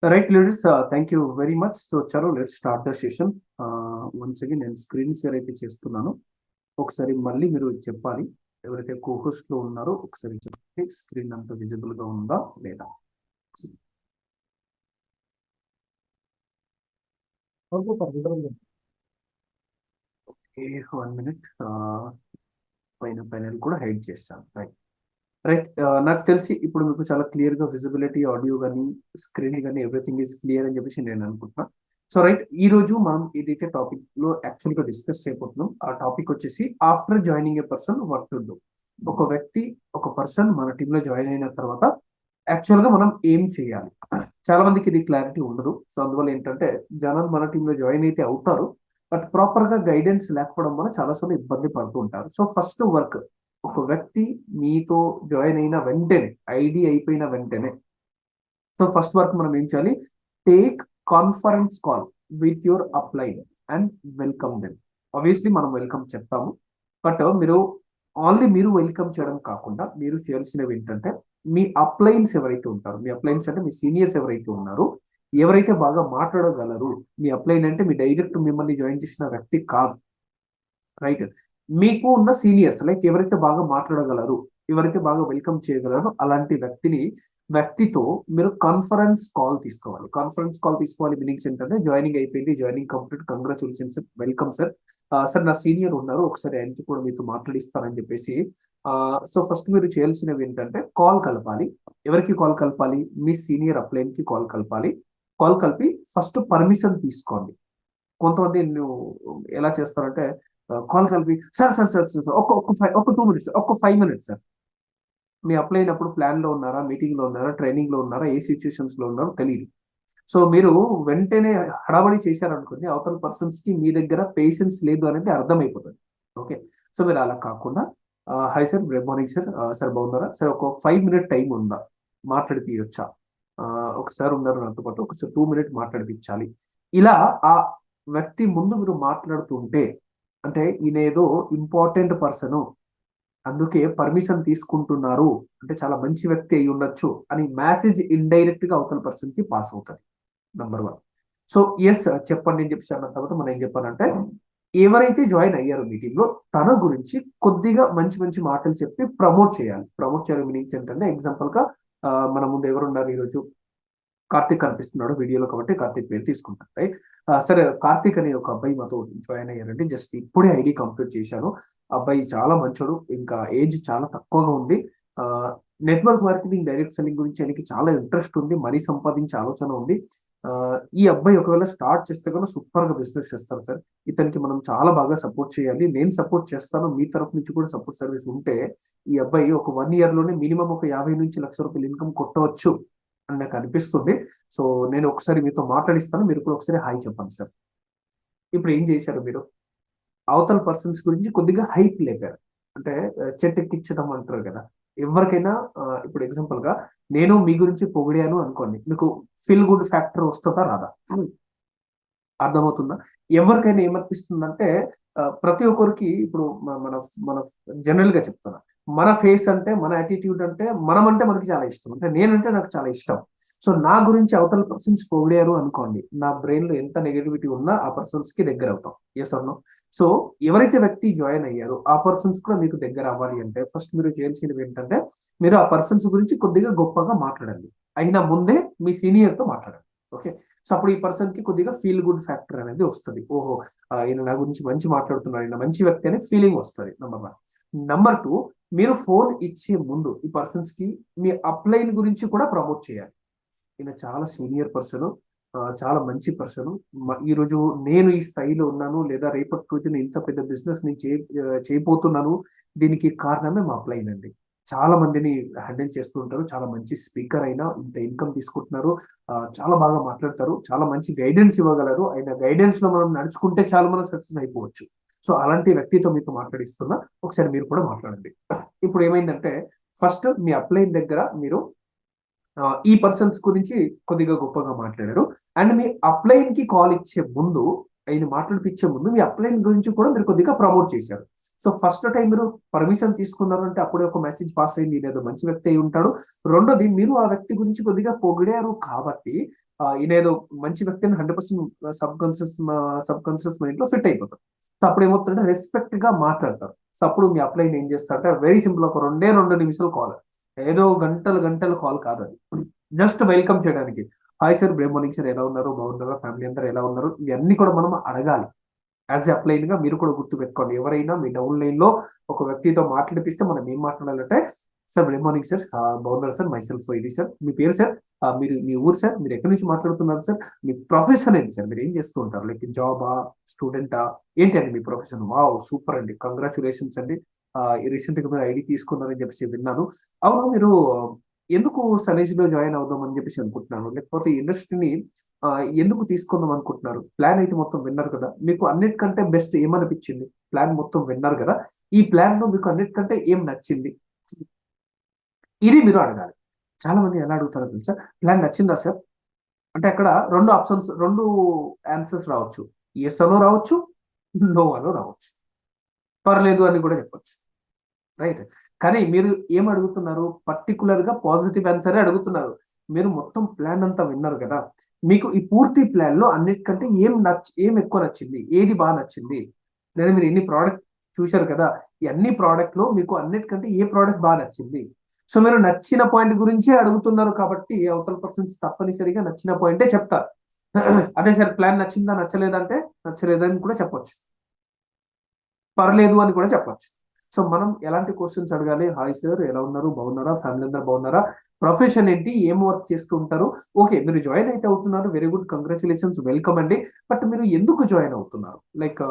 Right, ladies, thank you very much. So, Chalo, let's start the session. Once again, నేను screen share అయితే చేస్తున్నాను. ఒకసారి మళ్ళీ మీరు చెప్పాలి. ఎవరైతే కోహోస్ట్ లో ఉన్నారో ఒకసారి చెప్పండి, స్క్రీన్ అంతా విజిబుల్ గా ఉందా లేదా. Okay, 1 minute. పైన పైన కూడా హైడ్ చేస్తాను. రైట్ రైట్ నాకు తెలిసి ఇప్పుడు మీకు చాలా క్లియర్ గా విజిబిలిటీ, ఆడియో కానీ స్క్రీన్ కానీ ఎవ్రీథింగ్ ఈస్ క్లియర్ అని చెప్పేసి నేను అనుకుంటున్నా. సో రైట్, ఈ రోజు మనం ఏదైతే టాపిక్ లో యాక్చువల్ గా డిస్కస్ చేయబోతున్నాం ఆ టాపిక్ వచ్చేసి after joining A person what to do. ఒక వ్యక్తి, ఒక పర్సన్ మన టీమ్ లో జాయిన్ అయిన తర్వాత యాక్చువల్ గా మనం ఏం చేయాలి. చాలా మందికి ఇది క్లారిటీ ఉండదు. సో అందువల్ల ఏంటంటే జనాలు మన టీమ్ లో జాయిన్ అయితే అవుతారు, బట్ ప్రాపర్ గా గైడెన్స్ లేకపోవడం వల్ల చాలా సార్లు ఇబ్బంది పడుతూ ఉంటారు. సో ఫస్ట్ వర్క్, ఒక వ్యక్తి మీతో జాయిన్ అయిన వెంటనే, ఐడి అయిపోయిన వెంటనే, సో ఫస్ట్ వర్క్ మనం ఏం చేయాలి, take conference call with your upline and welcome them. Obviously మనం వెల్కమ్ చెప్తాము, బట్ మీరు వెల్కమ్ చేయడం కాకుండా మీరు చేయాల్సినవి ఏంటంటే, మీ అప్లైన్స్ ఎవరైతే ఉంటారో, మీ అప్లైన్స్ అంటే మీ సీనియర్స్ ఎవరైతే ఉన్నారో, ఎవరైతే బాగా మాట్లాడగలరు. మీ అప్లైన్ అంటే మీ డైరెక్ట్ మిమ్మల్ని జాయిన్ చేసిన వ్యక్తి కాదు, రైట్. మీకు ఉన్న సీనియర్స్, లైక్ ఎవరైతే బాగా మాట్లాడగలరు, ఎవరైతే బాగా వెల్కమ్ చేయగలరో అలాంటి వ్యక్తితో మీరు కాన్ఫరెన్స్ కాల్ తీసుకోవాలి. కాన్ఫరెన్స్ కాల్ తీసుకోవాలి మీనింగ్స్ ఏంటంటే, జాయినింగ్ అయిపోయింది, joining complete, congratulations sir, welcome sir, sir నా సీనియర్ ఉన్నారు, ఒకసారి ఆయనకి కూడా మీతో మాట్లాడిస్తానని చెప్పేసి. సో ఫస్ట్ మీరు చేయాల్సినవి ఏంటంటే కాల్ కలపాలి. ఎవరికి కాల్ కలపాలి? మీ సీనియర్ అప్లైన్ కి కాల్ కలపాలి. కాల్ కలిపి ఫస్ట్ పర్మిషన్ తీసుకోండి. కొంతమంది నువ్వు ఎలా చేస్తారంటే, కాల్ కలిపి సార్ సార్ సార్ సార్ ఒక 2 minutes, ఒక 5 minutes సార్, మీ అప్లై అయినప్పుడు ప్లాన్ లో ఉన్నారా, మీటింగ్ లో ఉన్నారా, ట్రైనింగ్ లో ఉన్నారా, ఏ సిచ్యుయేషన్స్ లో ఉన్నారో తెలియదు. సో మీరు వెంటనే హడాబడి చేశారనుకోండి, అవతల పర్సన్స్ కి మీ దగ్గర పేషెన్స్ లేదు అనేది అర్థమైపోతుంది. ఓకే, సో మీరు అలా కాకుండా, hi sir, good morning sir, sir బాగున్నారా సార్, ఒక 5 minute టైం ఉందా, మాట్లాడిపియొచ్చా, ఒకసారి ఉన్నారు నాతో పాటు, ఒకసారి 2 minute మాట్లాడిపించాలి. ఇలా ఆ వ్యక్తి ముందు మీరు మాట్లాడుతుంటే, అంటే ఈయన ఏదో ఇంపార్టెంట్ పర్సన్, అందుకే పర్మిషన్ తీసుకుంటున్నారు, అంటే చాలా మంచి వ్యక్తి అయి ఉండొచ్చు అని మెసేజ్ ఇండైరెక్ట్ గా అవతల పర్సన్ కి పాస్ అవుతుంది. నంబర్ 1. సో ఎస్ చెప్పండి అని చెప్పి అన్న తర్వాత మనం ఏం చెప్పాలంటే, ఎవరైతే జాయిన్ అయ్యారో మీటింగ్ లో తన గురించి కొద్దిగా మంచి మంచి మాటలు చెప్పి ప్రమోట్ చేయాలి. ప్రమోట్ చేయాలి మీనింగ్స్ ఏంటంటే, ఎగ్జాంపుల్ గా మన ముందు ఎవరున్నారు ఈరోజు, కార్తిక్ కనిపిస్తున్నాడు వీడియోలో కాబట్టి కార్తిక్ పేరు తీసుకుంటాను, రైట్. సరే, కార్తిక్ అనే ఒక అబ్బాయి మాతో జాయిన్ అయ్యారండి, జస్ట్ ఇప్పుడే ఐడి కంప్లీట్ చేశాను. అబ్బాయి చాలా మంచోడు, ఇంకా ఏజ్ చాలా తక్కువగా ఉంది. నెట్వర్క్ మార్కెటింగ్, డైరెక్ట్ సెల్లింగ్ గురించి ఆయనకి చాలా ఇంట్రెస్ట్ ఉంది, మనీ సంపాదించే ఆలోచన ఉంది. ఈ అబ్బాయి ఒకవేళ స్టార్ట్ చేస్తే కన్నా సూపర్ గా బిజినెస్ చేస్తారు సార్. ఇతనికి మనం చాలా బాగా సపోర్ట్ చేయాలి, నేను సపోర్ట్ చేస్తాను, మీ తరఫు నుంచి కూడా సపోర్ట్ సర్వీస్ ఉంటే ఈ అబ్బాయి ఒక 1 year లోనే మినిమం ఒక 50 నుంచి 1,00,000 రూపాయలు ఇన్కమ్ కొట్టవచ్చు అని నాకు అనిపిస్తుంది. సో నేను ఒకసారి మీతో మాట్లాడిస్తాను, మీరు కూడా ఒకసారి హాయ్ చెప్పండి సార్. ఇప్పుడు ఏం చేశారు మీరు, అవతల పర్సన్స్ గురించి కొద్దిగా హైప్ లేపారు. అంటే చెట్టెక్కించడం అంటారు కదా. ఎవరికైనా ఇప్పుడు ఎగ్జాంపుల్ గా నేను మీ గురించి పొగిడాను అనుకోండి, మీకు ఫీల్ గుడ్ ఫ్యాక్టర్ వస్తుందా రాదా? అర్థమవుతుందా? ఎవరికైనా ఏమనిపిస్తుందంటే, ప్రతి ఒక్కరికి ఇప్పుడు మన మన జనరల్ గా చెప్తున్నా, మన ఫేస్ అంటే, మన యాటిట్యూడ్ అంటే, మనం అంటే మనకి చాలా ఇష్టం, అంటే నేనంటే నాకు చాలా ఇష్టం. సో నా గురించి అవతల పర్సన్స్ పొగిడారు అనుకోండి, నా బ్రెయిన్ లో ఎంత నెగటివిటీ ఉన్నా ఆ పర్సన్స్ కి దగ్గర అవుతాం. ఎస్ అన్నో. సో ఎవరైతే వ్యక్తి జాయిన్ అయ్యారో ఆ పర్సన్స్ కూడా మీకు దగ్గర అవ్వాలి అంటే, ఫస్ట్ మీరు చేయాల్సినవి ఏంటంటే, మీరు ఆ పర్సన్స్ గురించి కొద్దిగా గొప్పగా మాట్లాడండి. అయినా ముందే మీ సీనియర్ తో మాట్లాడండి. ఓకే, సో అప్పుడు ఈ పర్సన్ కి కొద్దిగా ఫీల్ గుడ్ ఫ్యాక్టర్ అనేది వస్తుంది. ఓహో, ఈయన నా గురించి మంచి మాట్లాడుతున్నాడు, ఈయన మంచి వ్యక్తి అనే ఫీలింగ్ వస్తుంది. నంబర్ 1. నంబర్ 2, మీరు ఫోన్ ఇచ్చే ముందు ఈ పర్సన్స్ కి మీ అప్లైన్ గురించి కూడా ప్రమోట్ చేయాలి. ఈయన చాలా సీనియర్ పర్సన్, చాలా మంచి పర్సన్, ఈ రోజు నేను ఈ స్థాయిలో ఉన్నాను, లేదా రేపటి రోజున ఇంత పెద్ద బిజినెస్ నేను చేయబోతున్నాను, దీనికి కారణమే మా అప్లైన్ అండి. చాలా మందిని హ్యాండిల్ చేస్తూ ఉంటారు, చాలా మంచి స్పీకర్ అయినా ఇంత ఇన్కమ్ తీసుకుంటున్నారు, చాలా బాగా మాట్లాడతారు, చాలా మంచి గైడెన్స్ ఇవ్వగలరు. ఆయన గైడెన్స్ లో మనం నడుచుకుంటే చాలా మనం సక్సెస్ అయిపోవచ్చు. సో అలాంటి వ్యక్తితో మీతో మాట్లాడిస్తున్నా, ఒకసారి మీరు కూడా మాట్లాడండి. ఇప్పుడు ఏమైందంటే, ఫస్ట్ మీ అప్లైన్ దగ్గర మీరు ఈ పర్సన్స్ గురించి కొద్దిగా గొప్పగా మాట్లాడారు, అండ్ మీ అప్లైన్ కి కాల్ ఇచ్చే ముందు, ఆయన మాట్లాడిపించే ముందు మీ అప్లైన్ గురించి కూడా మీరు కొద్దిగా ప్రమోట్ చేశారు. సో ఫస్ట్ టైం మీరు పర్మిషన్ తీసుకున్నారు అంటే అప్పుడే ఒక మెసేజ్ పాస్ అయింది, లేదా మంచి వ్యక్తి అయి ఉంటాడు. రెండోది, మీరు ఆ వ్యక్తి గురించి కొద్దిగా పొగిడారు కాబట్టి ఈయనేదో మంచి వ్యక్తి అని 100% సబ్ కాన్షియస్ మైండ్ లో ఫిట్ అయిపోతారు. సో అప్పుడు ఏమవుతుందంటే రెస్పెక్ట్ గా మాట్లాడతారు. సో అప్పుడు మీ అప్లైన్ ఏం చేస్తారంటే వెరీ సింపుల్, ఒక 2 నిమిషాలు కాల్, ఏదో గంటలు గంటల కాల్ కాదు అది, జస్ట్ వెల్కమ్ చేయడానికి. Hi sir, good morning sir, ఎలా ఉన్నారు, బాగున్నారా, ఫ్యామిలీ అందరూ ఎలా ఉన్నారు, ఇవన్నీ కూడా మనం అడగాలి. యాజ్ ఎ అప్లైన్ గా మీరు కూడా గుర్తు పెట్టుకోండి. ఎవరైనా మీ డౌన్ లైన్ లో ఒక వ్యక్తితో మాట్లాడిపిస్తే మనం ఏం మాట్లాడాలంటే, సార్ గుడ్ మార్నింగ్ సార్, బాగున్నారు సార్, మై సెల్ఫ్ ఇది సార్, మీ పేరు సార్, మీరు మీ ఊరు సార్, మీరు ఎక్కడి నుంచి మాట్లాడుతున్నారు సార్, మీ ప్రొఫెషన్ ఏంటి సార్, మీరు ఏం చేస్తూ ఉంటారు, లైక్ జాబా, స్టూడెంటా, ఏంటి అండి మీ ప్రొఫెషన్, వావ్ సూపర్ అండి, కంగ్రాచులేషన్స్ అండి, రీసెంట్ గా మీరు ఐడి తీసుకున్నారని చెప్పేసి విన్నాను. అవును, మీరు ఎందుకు సనేజ్ లో జాయిన్ అవుదాం అని చెప్పేసి అనుకుంటున్నాను, లేకపోతే ఇండస్ట్రీని ఆ, ఎందుకు తీసుకుందాం అనుకుంటున్నారు? ప్లాన్ అయితే మొత్తం విన్నారు కదా, మీకు అన్నిటికంటే బెస్ట్ ఏమనిపించింది? ప్లాన్ మొత్తం విన్నారు కదా, ఈ ప్లాన్ లో మీకు అన్నిటికంటే ఏం నచ్చింది? ఇది మీరు అడగాలి. చాలా మంది ఎలా అడుగుతారో తెలుసా, ప్లాన్ నచ్చిందా సార్ అంటే అక్కడ రెండు ఆన్సర్స్ రావచ్చు, ఎస్ అనో రావచ్చు, నో అనో రావచ్చు, పర్లేదు అని కూడా చెప్పొచ్చు, రైట్. కానీ మీరు ఏం అడుగుతున్నారు, పర్టికులర్ గా పాజిటివ్ ఆన్సరే అడుగుతున్నారు. మీరు మొత్తం ప్లాన్ అంతా విన్నారు కదా, మీకు ఈ పూర్తి ప్లాన్ లో అన్నిటికంటే ఏం ఎక్కువ నచ్చింది, ఏది బాగా నచ్చింది? లేదా మీరు ఎన్ని ప్రోడక్ట్ చూశారు కదా, ఈ అన్ని ప్రోడక్ట్ లో మీకు అన్నిటికంటే ఏ ప్రోడక్ట్ బాగా నచ్చింది? సో మీరు నచ్చిన పాయింట్ గురించే అడుగుతున్నారు కాబట్టి అవతల పర్సన్స్ తప్పనిసరిగా నచ్చిన పాయింటే చెప్తారు. అదే సార్ ప్లాన్ నచ్చిందా నచ్చలేదంటే, నచ్చలేదని కూడా చెప్పొచ్చు, పర్లేదు అని కూడా చెప్పొచ్చు. సో మనం ఎలాంటి క్వశ్చన్స్ అడగాలి, హాయ్ సార్ ఎలా ఉన్నారు, బాగున్నారా, ఫ్యామిలీ అందరు బాగున్నారా, ప్రొఫెషన్ ఏంటి, ఏం వర్క్ చేస్తూ ఉంటారు, ఓకే మీరు జాయిన్ అయితే అవుతున్నారు, వెరీ గుడ్, కంగ్రాచులేషన్స్, వెల్కమ్ అండి. బట్ మీరు ఎందుకు జాయిన్ అవుతున్నారు, లైక్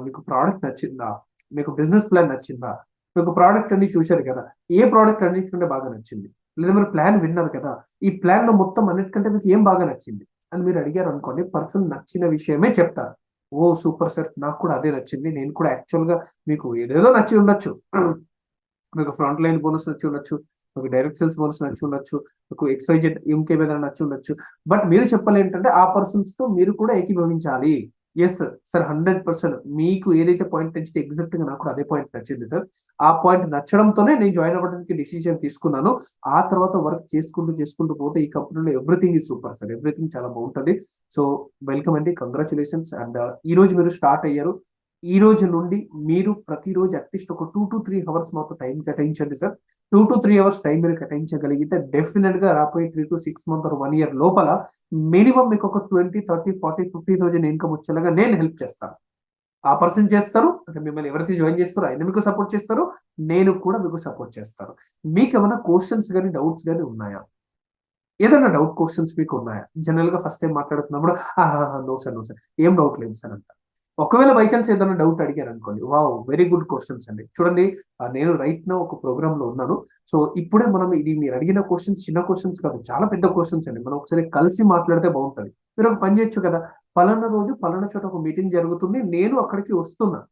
మీకు ప్రోడక్ట్ నచ్చిందా, మీకు బిజినెస్ ప్లాన్ నచ్చిందా, మీకు ప్రోడక్ట్ అన్ని చూశారు కదా, ఏ ప్రోడక్ట్ అన్నిటికంటే బాగా నచ్చింది? లేదా మీరు ప్లాన్ విన్నారు కదా, ఈ ప్లాన్ లో మొత్తం అన్నిటికంటే మీకు ఏం బాగా నచ్చింది అని మీరు అడిగారు అనుకోండి, పర్సన్ నచ్చిన విషయమే చెప్తారు. ఓ సూపర్ సార్, నాకు కూడా అదే నచ్చింది, నేను కూడా యాక్చువల్ గా, మీకు ఏదేదో నచ్చి ఉండొచ్చు, మీకు ఫ్రంట్ లైన్ బోనస్ నచ్చి ఉండొచ్చు, మీకు డైరెక్ట్ సేల్స్ బోనస్ నచ్చి ఉండొచ్చు, మీకు ఎక్స్వైజెడ్ ఇంకేం ఏదైనా నచ్చి ఉండొచ్చు. బట్ మీరు చెప్పాలి ఏంటంటే ఆ పర్సన్స్ తో మీరు కూడా ఏకీభవించాలి. ఎస్ సార్, 100% మీకు ఏదైతే పాయింట్ నచ్చితే ఎగ్జాక్ట్ గా నాకు కూడా అదే పాయింట్ నచ్చింది సార్, ఆ పాయింట్ నచ్చడంతోనే నేను జాయిన్ అవ్వడానికి డిసిజన్ తీసుకున్నాను. ఆ తర్వాత వర్క్ చేసుకుంటూ చేసుకుంటూ పోతే ఈ కంపెనీలో ఎవ్రీథింగ్ ఈ సూపర్ సార్, ఎవ్రీథింగ్ చాలా బాగుంటుంది. సో వెల్కమ్ అండి, కంగ్రాచులేషన్స్. అండ్ ఈ రోజు మీరు స్టార్ట్ అయ్యారు, ఈ రోజు నుండి మీరు ప్రతిరోజు అట్లీస్ట్ ఒక 2 to 3 అవర్స్ మాకు టైం కేటాయించండి సార్. 2 to 3 అవర్స్ టైం మీరు కేటాయించగలిగితే డెఫినెట్ గా రాబోయే 3 to 6 months or 1 year లోపల మినిమం మీకు ఒక 20, 30, 40, 50,000 ఇన్కమ్ వచ్చేలాగా నేను హెల్ప్ చేస్తాను. ఆ పర్సన్ చేస్తారు అంటే మిమ్మల్ని ఎవరైతే జాయిన్ చేస్తారో ఆయన మీకు సపోర్ట్ చేస్తారు, నేను కూడా మీకు సపోర్ట్ చేస్తాను. మీకు ఏమైనా క్వశ్చన్స్ కానీ డౌట్స్ కానీ ఉన్నాయా? ఏదైనా డౌట్ క్వశ్చన్స్ మీకు ఉన్నాయా? జనరల్ గా ఫస్ట్ టైం మాట్లాడుతున్నప్పుడు నో సార్, నో సార్, ఏం డౌట్ లేదు సార్ అంట. ఒకవేళ బై ఛాన్స్ ఏదైనా డౌట్ అడిగారు అనుకోండి, వావ్ వెరీ గుడ్ క్వశ్చన్స్ అండి. చూడండి, నేను రైట్ నా ఒక ప్రోగ్రామ్ లో ఉన్నాను. సో ఇప్పుడే మనం ఇది మీరు అడిగిన క్వశ్చన్స్ చిన్న క్వశ్చన్స్ కాదు, చాలా పెద్ద క్వశ్చన్స్ అండి. మనం ఒకసారి కలిసి మాట్లాడితే బాగుంటుంది. మీరు ఒక పని చేయొచ్చు కదా, పలానా రోజు పలానా చోట ఒక మీటింగ్ జరుగుతుంది, నేను అక్కడికి వస్తున్నా,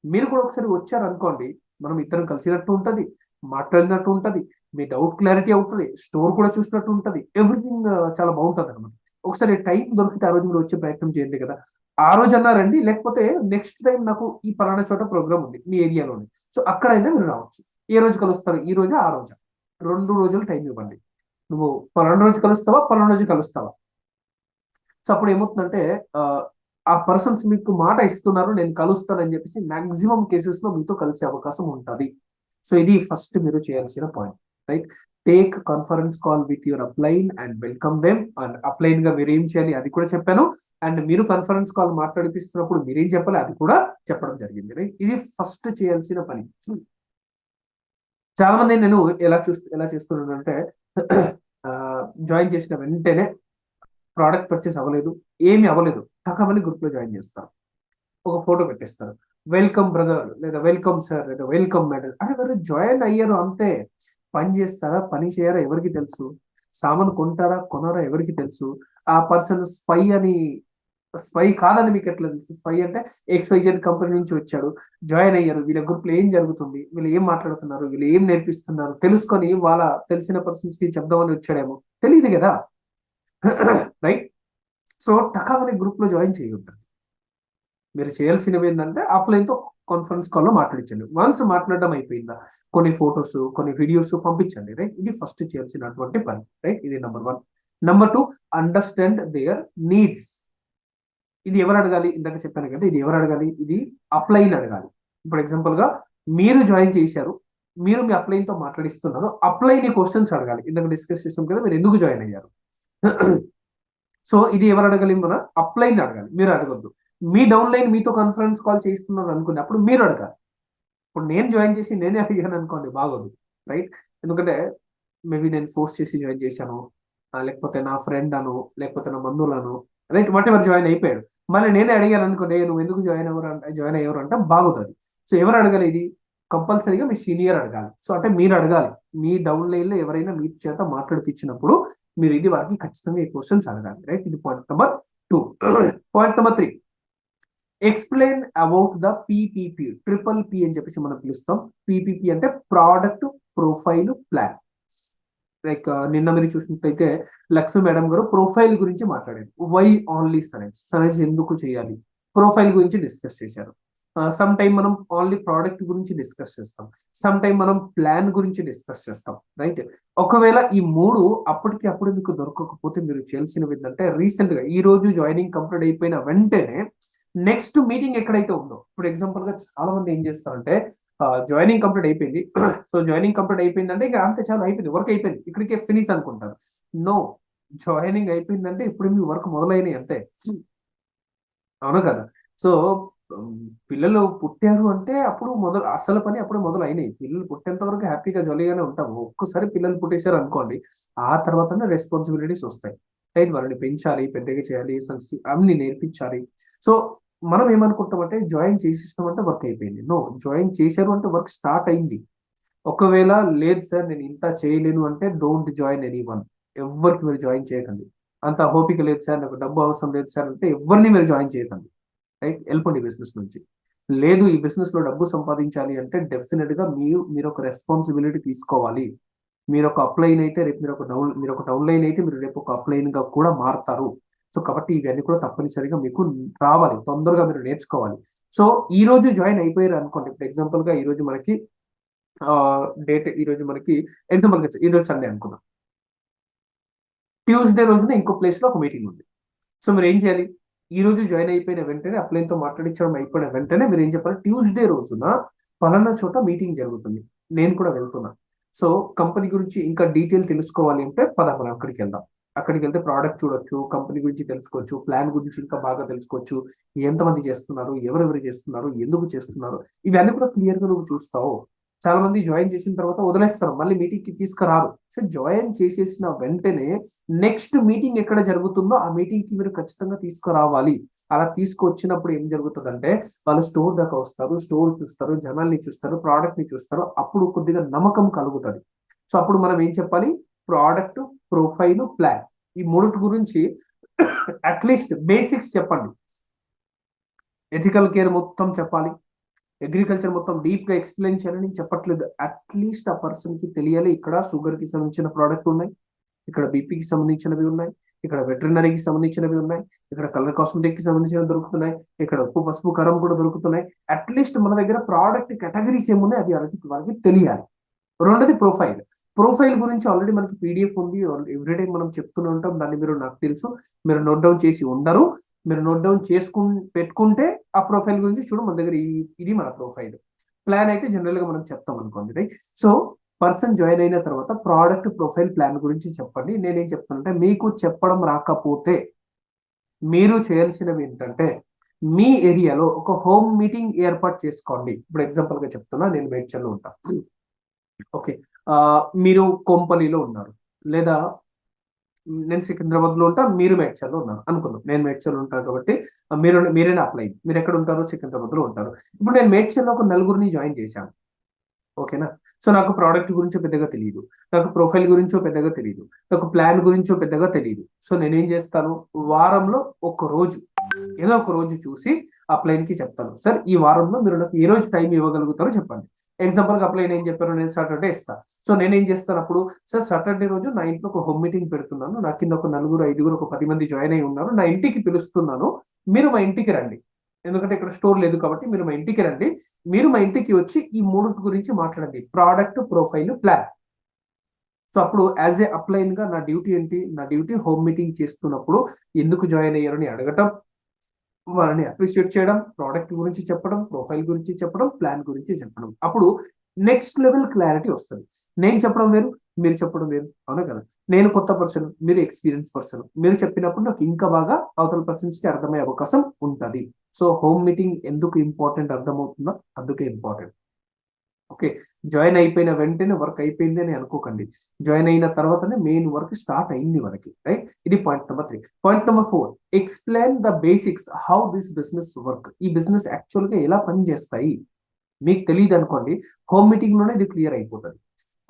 మీరు కూడా ఒకసారి వచ్చారు అనుకోండి, మనం ఇద్దరం కలిసినట్టు ఉంటది, మాట్లాడినట్టు ఉంటది, మీ డౌట్ క్లారిటీ అవుతుంది, స్టోర్ కూడా చూసినట్టు ఉంటది, ఎవ్రీథింగ్ చాలా బాగుంటది అనమాట. ఒకసారి టైం దొరికితే ఆ రోజు మీరు వచ్చే ప్రయత్నం చేయండి కదా. ఆ రోజు అన్నారండి, లేకపోతే నెక్స్ట్ టైం నాకు ఈ పలానా చోట ప్రోగ్రామ్ ఉంది మీ ఏరియాలోని, సో అక్కడైనా మీరు రావచ్చు. ఏ రోజు కలుస్తారు, ఈ రోజా ఆ రోజా? 2 రోజులు టైం ఇవ్వండి. నువ్వు పలానా రోజు కలుస్తావా, పలానా రోజు కలుస్తావా? సో అప్పుడు ఏమవుతుందంటే ఆ, ఆ పర్సన్స్ మీకు మాట ఇస్తున్నారు నేను కలుస్తానని చెప్పేసి, మాక్సిమం కేసెస్ లో మీతో కలిసే అవకాశం ఉంటుంది. సో ఇది ఫస్ట్ మీరు చేయాల్సిన point, right. Take conference call with your upline and welcome them. And upline గా మీరు ఏం చేయాలి అది కూడా చెప్పాను. అండ్ మీరు కాన్ఫరెన్స్ కాల్ మాట్లాడిపిస్తున్నప్పుడు మీరేం చెప్పాలి అది కూడా చెప్పడం జరిగింది, రైట్. ఇది ఫస్ట్ చేయాల్సిన పని. చాలా మంది నేను ఎలా చేస్తున్నానంటే జాయిన్ చేసిన వెంటనే ప్రోడక్ట్ పర్చేస్ అవ్వలేదు, ఏమి అవ్వలేదు, టకమని గ్రూప్ లో జాయిన్ చేస్తారు, ఒక ఫోటో పెట్టేస్తారు, వెల్కమ్ బ్రదర్ లేదా వెల్కమ్ సార్ లేదా వెల్కమ్ మేడం. అంటే ఎవరు జాయిన్ అయ్యారు అంతే, పని చేస్తారా పని చేయరా ఎవరికి తెలుసు, సామాన్ కొంటారా కొనరా ఎవరికి తెలుసు, ఆ పర్సన్ స్పై కాదని మీకు ఎట్లా తెలుసు? స్పై అంటే XYZ కంపెనీ నుంచి వచ్చాడు, జాయిన్ అయ్యారు, వీళ్ళ గ్రూప్ లో ఏం జరుగుతుంది, వీళ్ళు ఏం మాట్లాడుతున్నారు, వీళ్ళు ఏం నేర్పిస్తున్నారు తెలుసుకొని వాళ్ళ తెలిసిన పర్సన్స్ కి చెప్దామని వచ్చాడేమో, తెలియదు కదా, రైట్. సో టకామని గ్రూప్ లో జాయిన్ చేయొద్దు. మీరు చేయాల్సినవి ఏంటంటే ఆఫ్లైన్ తో కాన్ఫరెన్స్ కాల్ లో మాట్లాడించండి. వన్స్ మాట్లాడడం అయిపోయిందా, కొన్ని ఫొటోస్ కొన్ని వీడియోస్ పంపించండి, రైట్. ఇది ఫస్ట్ చేయాల్సినటువంటి పని, రైట్. ఇది number 1. Number 2, understand their needs. ఇది ఎవరు అడగాలి? ఇందాక చెప్పాను కదా, ఇది ఎవరు అడగాలి? ఇది అప్లైన్ అడగాలి. ఇప్పుడు ఎగ్జాంపుల్ గా మీరు జాయిన్ చేశారు, మీరు మీ అప్లైన్ తో మాట్లాడిస్తున్నారు, అప్లైన్ క్వశ్చన్స్ అడగాలి. ఇందాక డిస్కస్ చేసాం కదా, మీరు ఎందుకు జాయిన్ అయ్యారు. సో ఇది ఎవరు అడగాలి? మన అప్లైన్ అడగాలి, మీరు అడగొద్దు. మీ డౌన్ లైన్ మీతో కాన్ఫరెన్స్ కాల్ చేస్తున్నారు అనుకోండి, అప్పుడు మీరు అడగాలి. ఇప్పుడు నేను జాయిన్ చేసి నేనే అడిగాను అనుకోండి, బాగోదు, రైట్? ఎందుకంటే మేబీ నేను ఫోర్స్ చేసి జాయిన్ చేశాను, లేకపోతే నా ఫ్రెండ్ అను, లేకపోతే నా బంధువులను, రైట్, వాట్ ఎవర్ జాయిన్ అయిపోయాడు. మళ్ళీ నేనే అడిగాను అనుకోండి, నువ్వు ఎందుకు జాయిన్ అయ్యారు అంటే బాగోదు అది. సో ఎవరు అడగాలి? ఇది కంపల్సరీగా మీ సీనియర్ అడగాలి. సో అంటే మీరు అడగాలి. మీ డౌన్ లైన్ లో ఎవరైనా మీ చేత మాట్లాడిపించినప్పుడు మీరు ఇది వారికి ఖచ్చితంగా ఈ క్వశ్చన్స్ అడగాలి, రైట్? ఇది point number 2. Point number 3, explain about the PPP. Triple P అని చెప్పేసి మనం పిలుస్తాం. పీపీపీ అంటే ప్రోడక్ట్ ప్రొఫైల్ ప్లాన్. లైక్ నిన్న మీరు చూసినట్లయితే లక్ష్మి మేడం గారు ప్రొఫైల్ గురించి మాట్లాడారు. వై ఓన్లీ సనజ్, సనజ్ ఎందుకు చేయాలి, ప్రొఫైల్ గురించి డిస్కస్ చేశారు. సమ్ టైమ్ మనం ఓన్లీ ప్రోడక్ట్ గురించి డిస్కస్ చేస్తాం, సమ్ టైమ్ మనం ప్లాన్ గురించి డిస్కస్ చేస్తాం, రైట్? ఒకవేళ ఈ 3 అప్పటికి అప్పుడు మీకు దొరకకపోతే మీరు చేయాల్సినవి ఏంటంటే, రీసెంట్ గా ఈ రోజు జాయినింగ్ కంప్లీట్ అయిపోయిన వెంటనే నెక్స్ట్ మీటింగ్ ఎక్కడైతే ఉందో, ఇప్పుడు ఎగ్జాంపుల్ గా చాలా మంది ఏం చేస్తారంటే, జాయినింగ్ కంప్లీట్ అయిపోయింది, సో జాయినింగ్ కంప్లీట్ అయిపోయిందంటే ఇంకా అంతే, చాలా అయిపోయింది, వర్క్ అయిపోయింది, ఇక్కడికే ఫినిష్ అనుకుంటారు. నో, జాయినింగ్ అయిపోయిందంటే ఇప్పుడు మీ వర్క్ మొదలైనవి అంతే, అవును కదా? సో పిల్లలు పుట్టారు అంటే అప్పుడు అసలు పని అప్పుడు మొదలు అయినాయి. పిల్లలు పుట్టేంత వరకు హ్యాపీగా జాలీగానే ఉంటాము. ఒక్కసారి పిల్లలు పుట్టేశారు అనుకోండి, ఆ తర్వాతనే రెస్పాన్సిబిలిటీస్ వస్తాయి, రైట్? వాళ్ళని పెంచాలి, పెద్దగా చేయాలి, అన్ని నేర్పించాలి. సో మనం ఏమనుకుంటామంటే జాయిన్ చేసిస్తామంటే వర్క్ అయిపోయింది. నో, జాయిన్ చేశారు అంటే వర్క్ స్టార్ట్ అయింది. ఒకవేళ లేదు సార్ నేను ఇంత చేయలేను అంటే డోంట్ జాయిన్ ఎనీ వన్. ఎవరికి మీరు జాయిన్ చేయకండి. అంత ఓపిక లేదు సార్, నాకు డబ్బు అవసరం లేదు సార్ అంటే ఎవరిని మీరు జాయిన్ చేయకండి, రైట్? వెళ్ళిపోండి బిజినెస్ నుంచి. లేదు, ఈ బిజినెస్ లో డబ్బు సంపాదించాలి అంటే డెఫినెట్ గా మీరు ఒక రెస్పాన్సిబిలిటీ తీసుకోవాలి. మీరు ఒక అప్లైన్ అయితే రేపు మీరు ఒక డౌన్ లైన్ అయితే మీరు రేపు ఒక అప్లైన్ గా కూడా మారుతారు. సో కాబట్టి ఇవన్నీ కూడా తప్పనిసరిగా మీకు రావాలి, తొందరగా మీరు నేర్చుకోవాలి. సో ఈ రోజు జాయిన్ అయిపోయారు అనుకోండి, ఇప్పుడు ఎగ్జాంపుల్ గా ఈ రోజు మనకి డేట్, ఈ రోజు మనకి ఎగ్జాంపుల్ గా ఈ రోజు సండే అనుకున్నాం, ట్యూస్డే రోజున ఇంకో ప్లేస్ లో ఒక మీటింగ్ ఉంది. సో మీరు ఏం చేయాలి? ఈ రోజు జాయిన్ అయిపోయిన వెంటనే, అప్లైన్ తో మాట్లాడించడం అయిపోయిన వెంటనే మీరు ఏం చెప్పాలి? ట్యూస్డే రోజున పలానా చోట మీటింగ్ జరుగుతుంది, నేను కూడా వెళ్తున్నా. సో కంపెనీ గురించి ఇంకా డీటెయిల్ తెలుసుకోవాలి అంటే మనం అక్కడికి వెళ్దాం. అక్కడికి వెళ్తే ప్రోడక్ట్ చూడొచ్చు, కంపెనీ గురించి తెలుసుకోవచ్చు, ప్లాన్ గురించి ఇంకా బాగా తెలుసుకోవచ్చు, ఎంతమంది చేస్తున్నారు, ఎవరెవరు చేస్తున్నారు, ఎందుకు చేస్తున్నారు, ఇవన్నీ కూడా క్లియర్ గా నువ్వు చూస్తావు. చాలా మంది జాయిన్ చేసిన తర్వాత వదిలేస్తారు, మళ్ళీ మీటింగ్ కి తీసుకురారు. సో జాయిన్ చేసేసిన వెంటనే నెక్స్ట్ మీటింగ్ ఎక్కడ జరుగుతుందో ఆ మీటింగ్ కి మీరు ఖచ్చితంగా తీసుకురావాలి. అలా తీసుకొచ్చినప్పుడు ఏం జరుగుతుందంటే, వాళ్ళు స్టోర్ దాకా వస్తారు, స్టోర్ చూస్తారు, జనాల్ని చూస్తారు, ప్రోడక్ట్ ని చూస్తారు, అప్పుడు కొద్దిగా నమ్మకం కలుగుతుంది. సో అప్పుడు మనం ఏం చెప్పాలి? ప్రోడక్ట్, ప్రొఫైల్, ప్లాన్, ఈ మూడింటి గురించి అట్లీస్ట్ బేసిక్స్ చెప్పండి. ఎథికల్ కేర్ మొత్తం చెప్పాలి, అగ్రికల్చర్ మొత్తం డీప్ గా ఎక్స్ప్లెయిన్ చేయాలని చెప్పట్లేదు. అట్లీస్ట్ ఆ పర్సన్ కి తెలియాలి, ఇక్కడ షుగర్ కి సంబంధించిన ప్రోడక్ట్ ఉన్నాయి, ఇక్కడ బీపీకి సంబంధించినవి ఉన్నాయి, ఇక్కడ వెటరినరీకి సంబంధించినవి ఉన్నాయి, ఇక్కడ కలర్ కాస్మెటిక్ కి సంబంధించినవి దొరుకుతున్నాయి, ఇక్కడ ఉప్పు, పసుపు, కారం కూడా దొరుకుతున్నాయి. అట్లీస్ట్ మన దగ్గర ప్రోడక్ట్ కేటగిరీస్ ఏమున్నాయి అది వాళ్ళకి తెలియాలి. రెండోది ప్రొఫైల్. ప్రొఫైల్ గురించి ఆల్రెడీ మనకి పీడిఎఫ్ ఉంది, ఎవ్రీడే మనం చెప్తూనే ఉంటాం. దాన్ని మీరు, నాకు తెలుసు మీరు నోట్ డౌన్ చేసి ఉండరు, మీరు నోట్ డౌన్ పెట్టుకుంటే ఆ ప్రొఫైల్ గురించి చూడు, మన దగ్గర ఇది మన ప్రొఫైల్. ప్లాన్ అయితే జనరల్ గా మనం చెప్తాం అనుకోండి, రైట్? సో పర్సన్ జాయిన్ అయిన తర్వాత ప్రోడక్ట్, ప్రొఫైల్, ప్లాన్ గురించి చెప్పండి. నేనేం చెప్తానంటే, మీకు చెప్పడం రాకపోతే మీరు చేయాల్సినవి ఏంటంటే, మీ ఏరియాలో ఒక హోమ్ మీటింగ్ ఏర్పాటు చేసుకోండి. ఇప్పుడు ఎగ్జాంపుల్ గా చెప్తున్నా, నేను మేడ్చల్లో ఉంటాను, ఓకే? మీరు కొంపల్లిలో ఉన్నారు, లేదా నేను సికింద్రాబాద్ లో ఉంటా, మీరు మేడ్చల్లో ఉన్నారు అనుకుందాం. నేను మేడ్చల్లో ఉంటాను కాబట్టి మీరైనా అప్లై, మీరు ఎక్కడ ఉంటారో సికింద్రాబాద్ లో ఉంటారు. ఇప్పుడు నేను మేడ్చల్లో ఒక నలుగురిని జాయిన్ చేశాను, ఓకేనా? సో నాకు ప్రోడక్ట్ గురించో పెద్దగా తెలియదు, నాకు ప్రొఫైల్ గురించో పెద్దగా తెలియదు, నాకు ప్లాన్ గురించో పెద్దగా తెలియదు. సో నేనేం చేస్తాను? వారంలో ఒక రోజు, ఏదో ఒక రోజు చూసి అప్లైన్ కి చెప్తాను, సార్ ఈ వారంలో మీరు నాకు ఏ రోజు టైం ఇవ్వగలుగుతారో చెప్పండి. ఎగ్జాంపుల్ గా అప్లైన్ ఏం చెప్పారు? నేను సాటర్డే ఇస్తాను. సో నేనేం చేస్తాను అప్పుడు? సార్ సాటర్డే రోజు నా ఇంట్లో ఒక హోమ్ మీటింగ్ పెడుతున్నాను, నా కింద ఒక 4, 5, ఒక 10 మంది జాయిన్ అయి ఉన్నారు, నా ఇంటికి పిలుస్తున్నాను, మీరు మా ఇంటికి రండి. ఎందుకంటే ఇక్కడ స్టోర్ లేదు కాబట్టి మీరు మా ఇంటికి రండి, మీరు మా ఇంటికి వచ్చి ఈ మూడు గురించి మాట్లాడండి, ప్రోడక్ట్, ప్రొఫైల్, ప్లాన్. సో అప్పుడు యాజ్ ఏ అప్లైన్ గా నా డ్యూటీ ఏంటి, నా డ్యూటీ హోమ్ మీటింగ్ చేస్తున్నప్పుడు ఎందుకు జాయిన్ అయ్యారని అడగటం, వాళ్ళని అప్రిషియేట్ చేయడం, ప్రోడక్ట్ గురించి చెప్పడం, ప్రొఫైల్ గురించి చెప్పడం, ప్లాన్ గురించి చెప్పడం. అప్పుడు నెక్స్ట్ లెవెల్ క్లారిటీ వస్తుంది. నేను చెప్పడం వేరు, మీరు చెప్పడం వేరు, అవునా కదా. నేను కొత్త పర్సన్, మీరు ఎక్స్పీరియన్స్ పర్సన్, మీరు చెప్పినప్పుడు నాకు ఇంకా బాగా అవతల పర్సన్స్ కి అర్థమయ్యే అవకాశం ఉంటుంది. సో హోమ్ మీటింగ్ ఎందుకు ఇంపార్టెంట్ అర్థమవుతుందో అందుకే ఇంపార్టెంట్. ఓకే, జాయిన్ అయిపోయిన వెంటనే వర్క్ అయిపోయింది అని అనుకోకండి. జాయిన్ అయిన తర్వాతనే మెయిన్ వర్క్ స్టార్ట్ అయింది మనకి, రైట్. ఇది point number 3. Point number 4, explain the basics how this business work. ఈ బిజినెస్ యాక్చువల్ గా ఎలా పనిచేస్తాయి మీకు తెలియదు అనుకోండి, హోమ్ మీటింగ్ లోనే ఇది క్లియర్ అయిపోతుంది.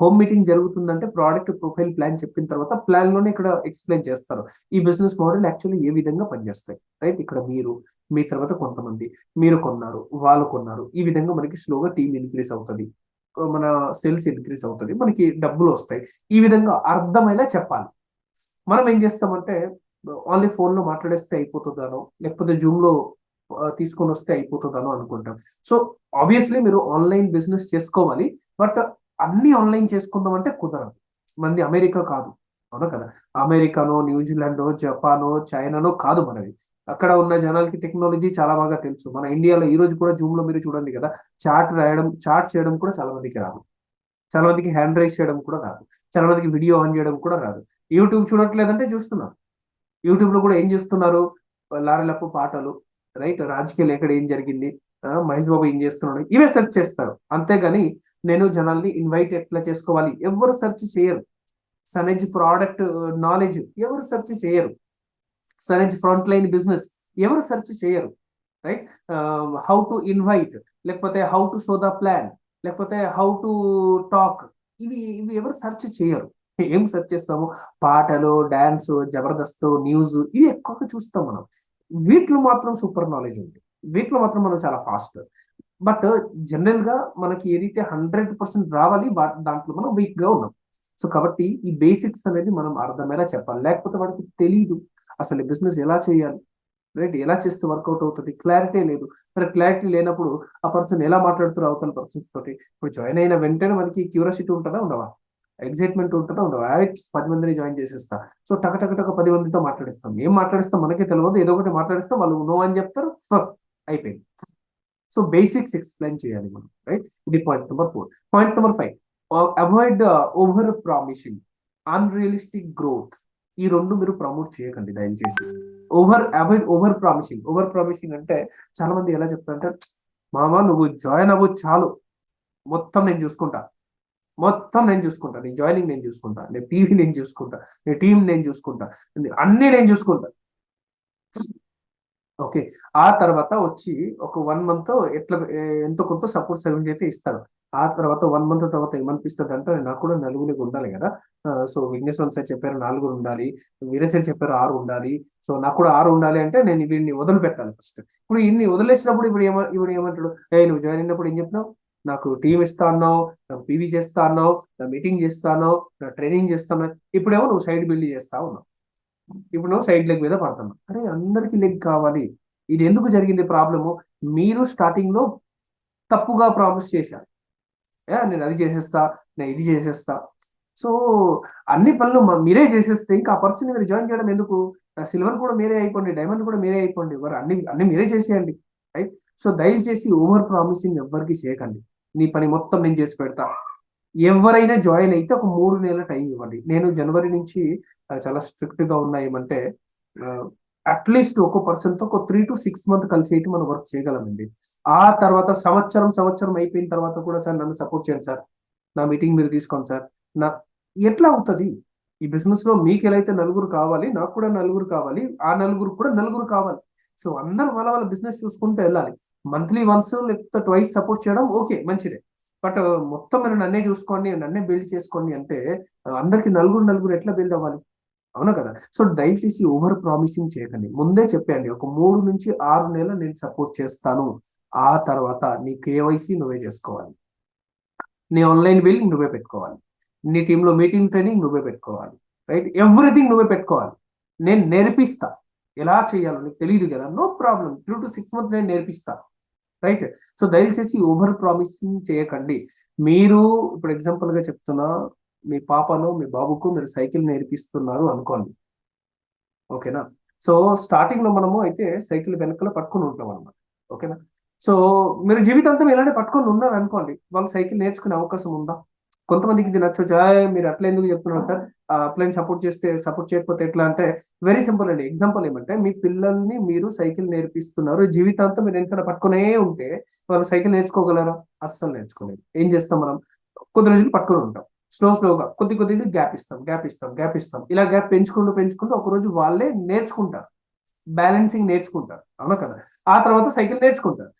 హోమ్ మీటింగ్ జరుగుతుందంటే ప్రోడక్ట్ ప్రొఫైల్ ప్లాన్ చెప్పిన తర్వాత ప్లాన్ లోనే ఇక్కడ ఎక్స్ప్లెయిన్ చేస్తారు ఈ బిజినెస్ మోడల్ యాక్చువల్లీ ఏ విధంగా పనిచేస్తాయి, రైట్. ఇక్కడ మీరు, మీ తర్వాత కొంతమంది, మీరు కొన్నారు, వాళ్ళు కొన్నారు, ఈ విధంగా మనకి స్లోగా టీమ్ ఇంక్రీస్ అవుతుంది, మన సేల్స్ ఇంక్రీస్ అవుతుంది, మనకి డబ్బులు వస్తాయి. ఈ విధంగా అర్థమయ్యేలా చెప్పాలి. మనం ఏం చేస్తామంటే ఓన్లీ ఫోన్ లో మాట్లాడేస్తే అయిపోతుందానో, లేకపోతే జూమ్ లో తీసుకొని వస్తే అయిపోతుందానో అనుకుంటాం. సో ఆబ్వియస్లీ మీరు ఆన్లైన్ బిజినెస్ చేసుకోవాలి, బట్ అన్ని ఆన్లైన్ చేసుకుందాం అంటే కుదరదు. మనది అమెరికా కాదు, అవునా కదా. అమెరికానో, న్యూజిలాండో, జపానో, చైనానో కాదు మనది. అక్కడ ఉన్న జనాలకి టెక్నాలజీ చాలా బాగా తెలుసు. మన ఇండియాలో ఈ రోజు కూడా జూమ్ లో మీరు చూడండి కదా, చాట్ చేయడం కూడా చాలా మందికి రాదు. చాలా మందికి హ్యాండ్ రైస్ చేయడం కూడా రాదు. చాలా మందికి వీడియో ఆన్ చేయడం కూడా రాదు. యూట్యూబ్ చూడట్లేదంటే చూస్తున్నారు. యూట్యూబ్ లో కూడా ఏం చేస్తున్నారు, లారెలప్పు పాటలు, రైట్, రాజకీయాలు ఎక్కడ ఏం జరిగింది, మహేష్ బాబు ఏం చేస్తున్నాడు, ఇవే సెర్చ్ చేస్తారు. అంతేగాని నేను జనాల్ని ఇన్వైట్ ఎట్లా చేసుకోవాలి ఎవరు సెర్చ్ చేయరు. సనేజ్ ప్రోడక్ట్ నాలెడ్జ్ ఎవరు సెర్చ్ చేయరు. సరేంజ్ ఫ్రంట్ లైన్ బిజినెస్ ఎవరు సెర్చ్ చేయరు, రైట్. హౌ టు ఇన్వైట్, లేకపోతే how to show the plan, లేకపోతే హౌ టు టాక్, ఇవి ఇవి ఎవరు సెర్చ్ చేయరు. ఏం సెర్చ్ చేస్తాము, పాటలు, డాన్స్, జబర్దస్త్, న్యూస్, ఇవి ఎక్కువగా చూస్తాం మనం. వీటిలో మాత్రం సూపర్ నాలెడ్జ్ ఉంది, వీటిలో మాత్రం మనం చాలా ఫాస్ట్. బట్ జనరల్ గా మనకి ఏదైతే 100% రావాలి దాంట్లో మనం వీక్ గా ఉన్నాం. సో కాబట్టి ఈ బేసిక్స్ అనేది మనం అర్థమయ్యేలా చెప్పాలి, లేకపోతే వాడికి తెలియదు అసలు బిజినెస్ ఎలా చేయాలి, రైట్, ఎలా చేస్తే వర్కౌట్ అవుతుంది, క్లారిటీ లేదు. మరి క్లారిటీ లేనప్పుడు ఆ పర్సన్ ఎలా మాట్లాడుతారు అవతల పర్సన్స్ తోటి. ఇప్పుడు జాయిన్ అయిన వెంటనే మనకి క్యూరియాసిటీ ఉంటుందా ఉండవా, ఎగ్జైట్మెంట్ ఉంటుందా ఉండవా, 10 మందిని జాయిన్ చేసేస్తా, సో టక టక టక 10 మందితో మాట్లాడిస్తాం. ఏం మాట్లాడిస్తాం మనకే తెలియదు, ఏదో ఒకటి మాట్లాడిస్తాం, వాళ్ళు నో అని చెప్తారు, అయిపోయింది. సో బేసిక్స్ ఎక్స్ప్లెయిన్ చేయాలి మనం, రైట్. ఇది point number 4. Point number 5, avoid over promising, unrealistic growth. ఈ రెండు మీరు ప్రమోట్ చేయకండి దయచేసి. Avoid over promising. Over promising అంటే చాలా మంది ఎలా చెప్తారంటే, మామ నువ్వు జాయిన్ అవ్వు చాలు, మొత్తం నేను చూసుకుంటా, మొత్తం నేను చూసుకుంటా, నీ జాయినింగ్ నేను చూసుకుంటా, నీ పీవీ నేను చూసుకుంటా, నీ టీం నేను చూసుకుంటా, అన్ని నేను చూసుకుంటా. ఓకే, ఆ తర్వాత వచ్చి ఒక 1 మంత్ ఎట్లా ఎంతో కొంత సపోర్ట్ సర్వీస్ అయితే ఇస్తాడు. ఆ తర్వాత 1 మంత్ తర్వాత ఏమనిపిస్తుంది అంటే, నాకు కూడా నలుగురికి ఉండాలి కదా. సో విఘ్నేశ్వర సార్ చెప్పారు 4 ఉండాలి, వీరే సార్ చెప్పారు 6 ఉండాలి. సో నాకు కూడా 6 ఉండాలి అంటే నేను వీడిని వదిలిపెట్టాలి ఫస్ట్. ఇప్పుడు ఇన్ని వదిలేసినప్పుడు ఇప్పుడు ఏమంటాడు, నువ్వు జాయిన్ అయినప్పుడు ఏం చెప్పినావు, నాకు టీం ఇస్తా అన్నావు, నాకు పీవీ చేస్తా అన్నావు, నా మీటింగ్ చేస్తా అన్నావు, నా ట్రైనింగ్ చేస్తాను, ఇప్పుడేమో నువ్వు సైడ్ బిల్డ్ చేస్తా ఉన్నావు, ఇప్పుడు నువ్వు సైడ్ లెగ్ మీద పడుతున్నావు. అరే అందరికి లెగ్ కావాలి. ఇది ఎందుకు జరిగింది ప్రాబ్లము, మీరు స్టార్టింగ్ లో తప్పుగా ప్రామిస్ చేశారు. నేను అది చేసేస్తా, నేను ఇది చేసేస్తా. సో అన్ని పనులు మీరే చేసేస్తే ఇంకా ఆ పర్సన్ మీరు జాయిన్ చేయడం ఎందుకు. సిల్వర్ కూడా మీరే అయిపోండి, డైమండ్ కూడా మీరే అయిపోండి, మరి అన్ని అన్ని మీరే చేసేయండి, రైట్. సో దయచేసి ఓవర్ ప్రామిసింగ్ ఎవ్వరికి చేయకండి. నీ పని మొత్తం నేను చేసి పెడతా. ఎవరైనా జాయిన్ అయితే ఒక 3 నెలల టైం ఇవ్వండి. నేను జనవరి నుంచి చాలా స్ట్రిక్ట్ గా ఉన్నా ఏమంటే, అట్లీస్ట్ ఒక పర్సన్ తో ఒక 3 to 6 months కలిసి అయితే మనం వర్క్ చేయగలమండి. ఆ తర్వాత సంవత్సరం అయిపోయిన తర్వాత కూడా, సార్ నన్ను సపోర్ట్ చేయండి సార్, నా మీటింగ్ మీరు తీసుకోండి సార్, నా ఎట్లా అవుతుంది. ఈ బిజినెస్ లో మీకు ఎలా అయితే నలుగురు కావాలి, నాకు కూడా నలుగురు కావాలి, ఆ నలుగురు కూడా నలుగురు కావాలి. సో అందరూ వాళ్ళ వాళ్ళ బిజినెస్ చూసుకుంటూ వెళ్ళాలి. మంత్లీ వన్స్ లేకపోతే ట్వైస్ సపోర్ట్ చేయడం ఓకే, మంచిదే. బట్ మొత్తం మీరు నన్నే చూసుకోండి, నన్నే బిల్డ్ చేసుకోండి అంటే అందరికి నలుగురు నలుగురు ఎట్లా బిల్డ్ అవ్వాలి, అవునా కదా. సో దయచేసి ఓవర్ ప్రామిసింగ్ చేయకండి. ముందే చెప్పండి, ఒక 3 నుంచి 6 నెలలు నేను సపోర్ట్ చేస్తాను, ఆ తర్వాత నీ కేవైసీ నువ్వే చేసుకోవాలి, నీ ఆన్లైన్ బిల్లింగ్ నువ్వే పెట్టుకోవాలి, నీ టీంలో మీటింగ్ ట్రైనింగ్ నువ్వే పెట్టుకోవాలి, రైట్. ఎవ్రీథింగ్ నువ్వే పెట్టుకోవాలి. నేను నేర్పిస్తా ఎలా చేయాలో, నీకు తెలియదు కదా, నో ప్రాబ్లం, 3 to 6 months నేను నేర్పిస్తా, రైట్. సో దయచేసి ఓవర్ ప్రామిసింగ్ చేయకండి. మీరు ఇప్పుడు ఎగ్జాంపుల్ గా చెప్తున్నా, మీ పాపనో మీ బాబుకు మీరు సైకిల్ నేర్పిస్తున్నారు అనుకోండి, ఓకేనా. సో స్టార్టింగ్ లో మనము అయితే సైకిల్ వెనకాల పట్టుకొని ఉంటాం అనమాట, ఓకేనా. సో మీరు జీవితాంతం ఇలానే పట్టుకొని ఉన్నారు అనుకోండి, వాళ్ళు సైకిల్ నేర్చుకునే అవకాశం ఉందా? కొంతమందికి ఇది నచ్చొచ్చు. మీరు అట్లా ఎందుకు చెప్తున్నారు సార్, అప్లైన్ సపోర్ట్ చేయకపోతే ఎట్లా అంటే, వెరీ సింపుల్ అండి. ఎగ్జాంపుల్ ఏమంటే, మీ పిల్లల్ని మీరు సైకిల్ నేర్పిస్తున్నారు, జీవితాంతం మీరు ఎంత పట్టుకునే ఉంటే వాళ్ళు సైకిల్ నేర్చుకోగలరా? అస్సలు నేర్చుకోలేదు. ఏం చేస్తాం మనం? కొద్ది రోజులు పట్టుకొని ఉంటాం, స్లోగా కొద్దిగా గ్యాప్ ఇస్తాం, ఇలా గ్యాప్ పెంచుకుంటూ ఒక రోజు వాళ్ళే నేర్చుకుంటారు, బ్యాలెన్సింగ్ నేర్చుకుంటారు, అవునా కదా. ఆ తర్వాత సైకిల్ నేర్చుకుంటారు.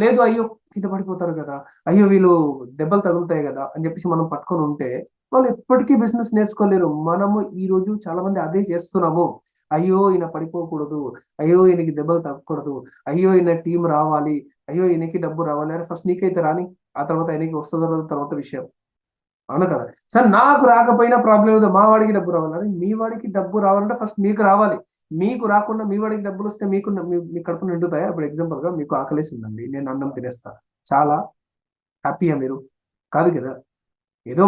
లేదు, అయ్యో కింద పడిపోతారు కదా, అయ్యో వీళ్ళు దెబ్బలు తగులుతాయి కదా అని చెప్పేసి మనం పట్టుకొని ఉంటే వాళ్ళు ఎప్పటికీ బిజినెస్ నేర్చుకోలేరు. మనము ఈ రోజు చాలా మంది అదే చేస్తున్నాము. అయ్యో ఈయన పడిపోకూడదు, అయ్యో ఈయనకి దెబ్బలు తగ్గకూడదు, అయ్యో ఈయన టీం రావాలి, అయ్యో ఈయనకి డబ్బు రావాలి. అరే ఫస్ట్ నీకైతే రాని, ఆ తర్వాత ఆయనకి వస్తుందో రాదో తర్వాత విషయం, అవును కదా. సార్ నాకు రాకపోయినా ప్రాబ్లం లేదు, మా వాడికి డబ్బు రావాలి. మీ వాడికి డబ్బు రావాలంటే ఫస్ట్ మీకు రావాలి. మీకు రాకుండా మీ వాడికి డబ్బులు వస్తే మీ కడుపు నిండుతాయా? ఇప్పుడు ఎగ్జాంపుల్ గా మీకు ఆకలేసిందండి, నేను అన్నం తినేస్తా, చాలా హ్యాపీయా మీరు? కాదు కదా. ఏదో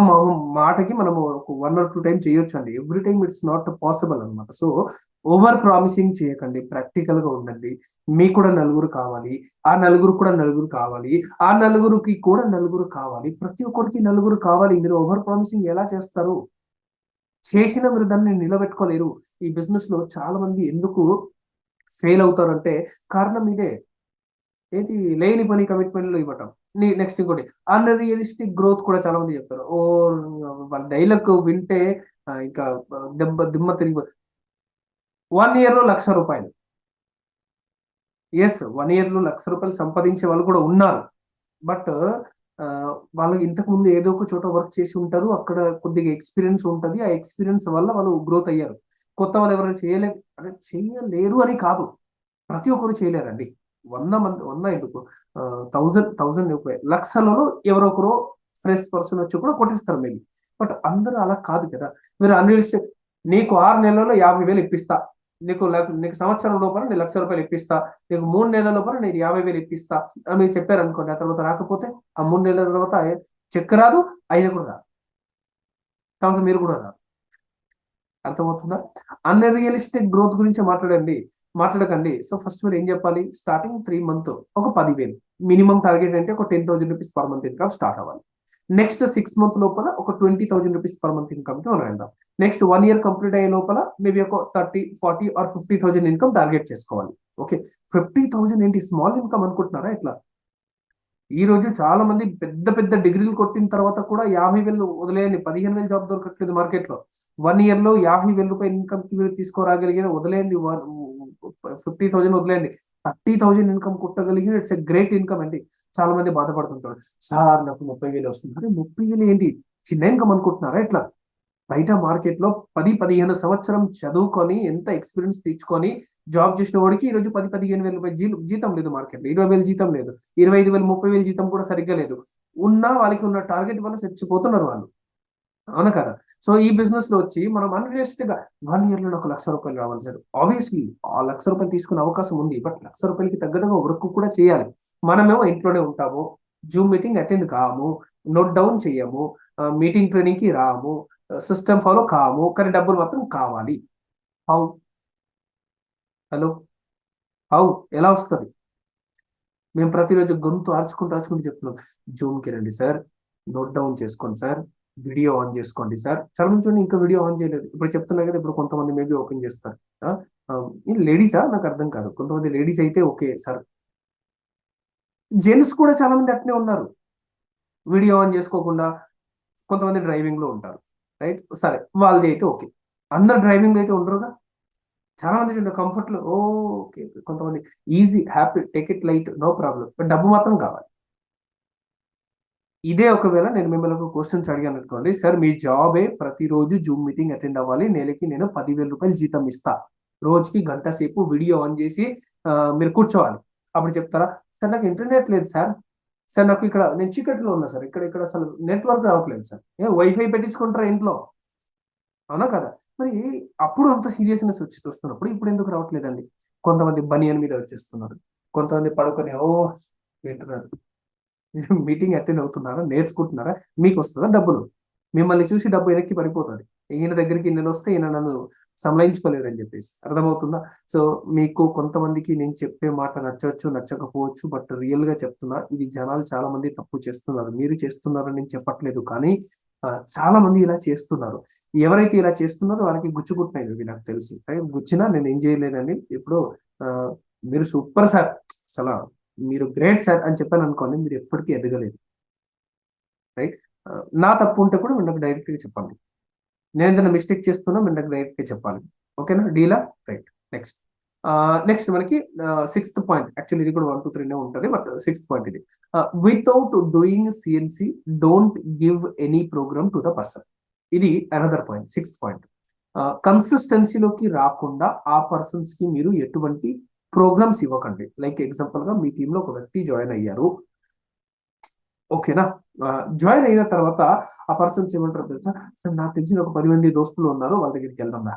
మాటకి మనము 1 or 2 టైం చేయొచ్చు అండి, every time it's not possible అనమాట. సో ఓవర్ ప్రామిసింగ్ చేయకండి, ప్రాక్టికల్ గా ఉండండి. మీకు కూడా నలుగురు కావాలి, ఆ నలుగురు కూడా నలుగురు కావాలి, ఆ నలుగురికి కూడా నలుగురు కావాలి, ప్రతి ఒక్కరికి నలుగురు కావాలి. మీరు ఓవర్ ప్రామిసింగ్ ఎలా చేస్తారు? చేసిన మీరు దాన్ని నిలబెట్టుకోలేరు. ఈ బిజినెస్ లో చాలా మంది ఎందుకు ఫెయిల్ అవుతారంటే కారణం ఇదే. ఏది లేని పని కమిట్మెంట్లు ఇవ్వటం. నెక్స్ట్ ఇంకోటి, అన్రియలిస్టిక్ గ్రోత్ కూడా చాలా మంది చెప్తారు. ఓ వాళ్ళ డైలాగ్ వింటే ఇంకా దిమ్మ తిరిగి, 1 year లో ₹1,00,000. ఎస్, 1 year లో ₹1,00,000 సంపాదించే వాళ్ళు కూడా ఉన్నారు. బట్ వాళ్ళు ఇంతకు ముందు ఏదో ఒక చోట వర్క్ చేసి ఉంటారు, అక్కడ కొద్దిగా ఎక్స్పీరియన్స్ ఉంటుంది, ఆ ఎక్స్పీరియన్స్ వల్ల వాళ్ళు గ్రోత్ అయ్యారు. కొత్త వాళ్ళు ఎవరైనా చేయలేరు అని కాదు, ప్రతి ఒక్కరు చేయలేరండి. 100 మంది, 100 ఎందుకు, 1000 లక్షలలో ఎవరో ఒకరు ఫ్రెష్ పర్సన్ వచ్చి కూడా కొట్టిస్తారు మేబీ. బట్ అందరూ అలా కాదు కదా. మీరు అన్రియలిస్టిక్, నీకు 6 నెలల్లో 50,000 ఇప్పిస్తా, నీకు సంవత్సరం లోపల నేను ₹1,00,000 ఇప్పిస్తా, నీకు 3 నెలల లోపల నేను 50,000 ఇప్పిస్తా అని మీరు చెప్పారు అనుకోండి, ఆ తర్వాత రాకపోతే ఆ 3 నెలల తర్వాత చెక్ రాదు, అయినా కూడా రాదు, తర్వాత మీరు కూడా రాదు. అర్థమవుతుందా? అన్రియలిస్టిక్ గ్రోత్ గురించి మాట్లాడకండి. సో ఫస్ట్ మీరు ఏం చెప్పాలి, స్టార్టింగ్ 3 month ఒక 10,000 మినిమం టార్గెట్, అంటే ఒక ₹10,000 పర్ మంత్ ఇన్కమ్ స్టార్ట్ అవ్వాలి. నెక్స్ట్ 6 month లోపల ఒక ₹20,000 పర్ మంత్ ఇన్కమ్ కి మనం వెళ్దాం. నెక్స్ట్ 1 year కంప్లీట్ అయ్యే లోపల మేబీ ఒక 30, 40 ఆర్ 50,000 ఇన్కమ్ టార్గెట్ చేసుకోవాలి. ఓకే, 50,000 ఏంటి స్మాల్ ఇన్కమ్ అనుకుంటున్నారా? ఇట్లా ఈ రోజు చాలా మంది పెద్ద పెద్ద డిగ్రీలు కొట్టిన తర్వాత కూడా 50,000 వదిలేయండి, 15,000 జాబ్ దొరకట్లేదు మార్కెట్ లో. 1 year లో ₹50,000 ఇన్కమ్ కి మీరు తీసుకోరాగలిగిన వదిలేయండి, 50,000 వదిలేయండి, 30,000 ఇన్కమ్ కొట్టగలిగిన ఇట్స్ ఎ గ్రేట్ ఇన్కమ్ అండి. చాలా మంది బాధపడుతుంటారు, సార్ నాకు 30,000 వస్తుంది. అరే 30,000 ఏంటి చిన్న ఇన్కమ్ అనుకుంటున్నారా? ఇట్లా బయట మార్కెట్ లో 10-15 సంవత్సరం చదువుకొని ఎంత ఎక్స్పీరియన్స్ తెచ్చుకొని జాబ్ చేసిన వాడికి ఈ రోజు 10-15,000 జీతం లేదు మార్కెట్ లో, 20,000 జీతం లేదు, 25,000 30,000 జీతం కూడా సరిగ్గా లేదు. వాళ్ళకి ఉన్న టార్గెట్ వల్ల చచ్చిపోతున్నారు వాళ్ళు, అవును కదా. సో ఈ బిజినెస్ లో వచ్చి మనం అన్రియలిస్టిక్ గా 1 year లో నాకు ₹1,00,000 రావాలి సార్, ఆబ్వియస్లీ ఆ ₹1,00,000 తీసుకునే అవకాశం ఉంది, బట్ ₹1,00,000కి తగ్గట్టుగా వర్క్ కూడా చేయాలి. మనమేమో ఇంట్లోనే ఉంటాము, జూమ్ మీటింగ్ అటెండ్ కాము, నోట్ డౌన్ చేయము, మీటింగ్ ట్రైనింగ్ కి రాము, సిస్టమ్ ఫాలో కాము, కానీ డబ్బులు మాత్రం కావాలి. హౌ? Hello, how? ఎలా వస్తుంది? మేము ప్రతిరోజు గొంతు ఆర్చుకుంటూ చెప్తున్నాం, జూమ్కి రండి సార్, నోట్ డౌన్ చేసుకోండి సార్, వీడియో ఆన్ చేసుకోండి సార్. చాలా మంది చూడండి ఇంకా వీడియో ఆన్ చేయలేదు, ఇప్పుడు చెప్తున్నా కదా, ఇప్పుడు కొంతమంది మేబీ ఓపెన్ చేస్తారు. లేడీసా నాకు అర్థం కాదు, కొంతమంది లేడీస్ అయితే ఓకే సార్, జెంట్స్ కూడా చాలా మంది అట్నే ఉన్నారు, వీడియో ఆన్ చేసుకోకుండా. కొంతమంది డ్రైవింగ్ లో ఉంటారు, రైట్, సరే వాళ్ళది అయితే ఓకే. అందరు డ్రైవింగ్ లో అయితే ఉండరుగా. చాలా మంది చూడండి కంఫర్ట్ లో, ఓకే, కొంతమంది easy happy, take it light, no problem, but డబ్బు మాత్రం కావాలి. ఇదే ఒకవేళ నేను మిమ్మల్ని ఒక క్వశ్చన్స్ అడిగాను అనుకోండి, సార్ మీ జాబే ప్రతిరోజు జూమ్ మీటింగ్ అటెండ్ అవ్వాలి, నెలకి నేను ₹10,000 జీతం ఇస్తా, రోజుకి గంట సేపు వీడియో ఆన్ చేసి మీరు కూర్చోవాలి. అప్పుడు చెప్తారా, సార్ నాకు ఇంటర్నెట్ లేదు సార్, సార్ నాకు ఇక్కడ నేను చీకట్లో ఉన్నా సార్, ఇక్కడ ఇక్కడ అసలు నెట్వర్క్ రావట్లేదు సార్, వైఫై పెట్టించుకుంటారా ఇంట్లో, అవునా కదా. మరి అప్పుడు అంత సీరియస్నెస్ వస్తున్నప్పుడు ఇప్పుడు ఎందుకు రావట్లేదండి? కొంతమంది బనియన్ మీద వచ్చేస్తున్నారు, కొంతమంది పడుకొని వింటున్నారు. మీటింగ్ అటెండ్ అవుతున్నారా, నేర్చుకుంటున్నారా, మీకు వస్తుందా డబ్బులు? మిమ్మల్ని చూసి డబ్బు వెనక్కి పడిపోతుంది. ఈయన దగ్గరికి ఇన్ని వస్తే ఈయన నన్ను సంలయించుకోలేరు అని చెప్పేసి. అర్థమవుతుందా? సో మీకు కొంతమందికి నేను చెప్పే మాట నచ్చవచ్చు, నచ్చకపోవచ్చు, బట్ రియల్ గా చెప్తున్నా, ఇది జనాలు చాలా మంది తప్పు చేస్తున్నారు. మీరు చేస్తున్నారని నేను చెప్పట్లేదు, కానీ చాలా మంది ఇలా చేస్తున్నారు. ఎవరైతే ఇలా చేస్తున్నారో వారికి గుచ్చుకుంటున్నాయి ఇవి, నాకు తెలిసి. గుచ్చినా నేను ఏం చేయలేనని ఇప్పుడు మీరు సూపర్ సార్, అసలు మీరు గ్రేట్ సార్ అని చెప్పాను అనుకోండి, మీరు ఎప్పటికీ ఎదగలేదు. రైట్? నా తప్పు ఉంటే కూడా మీరు నాకు డైరెక్ట్ గా చెప్పండి. నేను ఏదైనా మిస్టేక్ చేస్తున్నా మీరు నాకు డైరెక్ట్ గా చెప్పాలి. ఓకేనా? డీలా? రైట్. నెక్స్ట్ నెక్స్ట్ మనకి సిక్స్త్ పాయింట్. యాక్చువల్లీ ఇది కూడా 1 2 3 ఉంటుంది, బట్ సిక్స్త్ పాయింట్ ఇది. Without doing CNC don't give any program to the person. ఇది అనదర్ పాయింట్, సిక్స్త్ పాయింట్. కన్సిస్టెన్సీలోకి రాకుండా ఆ పర్సన్స్ కి మీరు ఎటువంటి ప్రోగ్రామ్స్ ఇవ్వకండి. లైక్ ఎగ్జాంపుల్ గా మీ టీంలో ఒక వ్యక్తి జాయిన్ అయ్యారు, ఓకేనా? జాయిన్ అయిన తర్వాత ఆ పర్సన్స్ ఏమంటారు తెలుసా? సార్ నాకు తెలిసిన ఒక 10 మంది దోస్తులు ఉన్నారు, వాళ్ళ దగ్గరికి వెళ్దాం రా.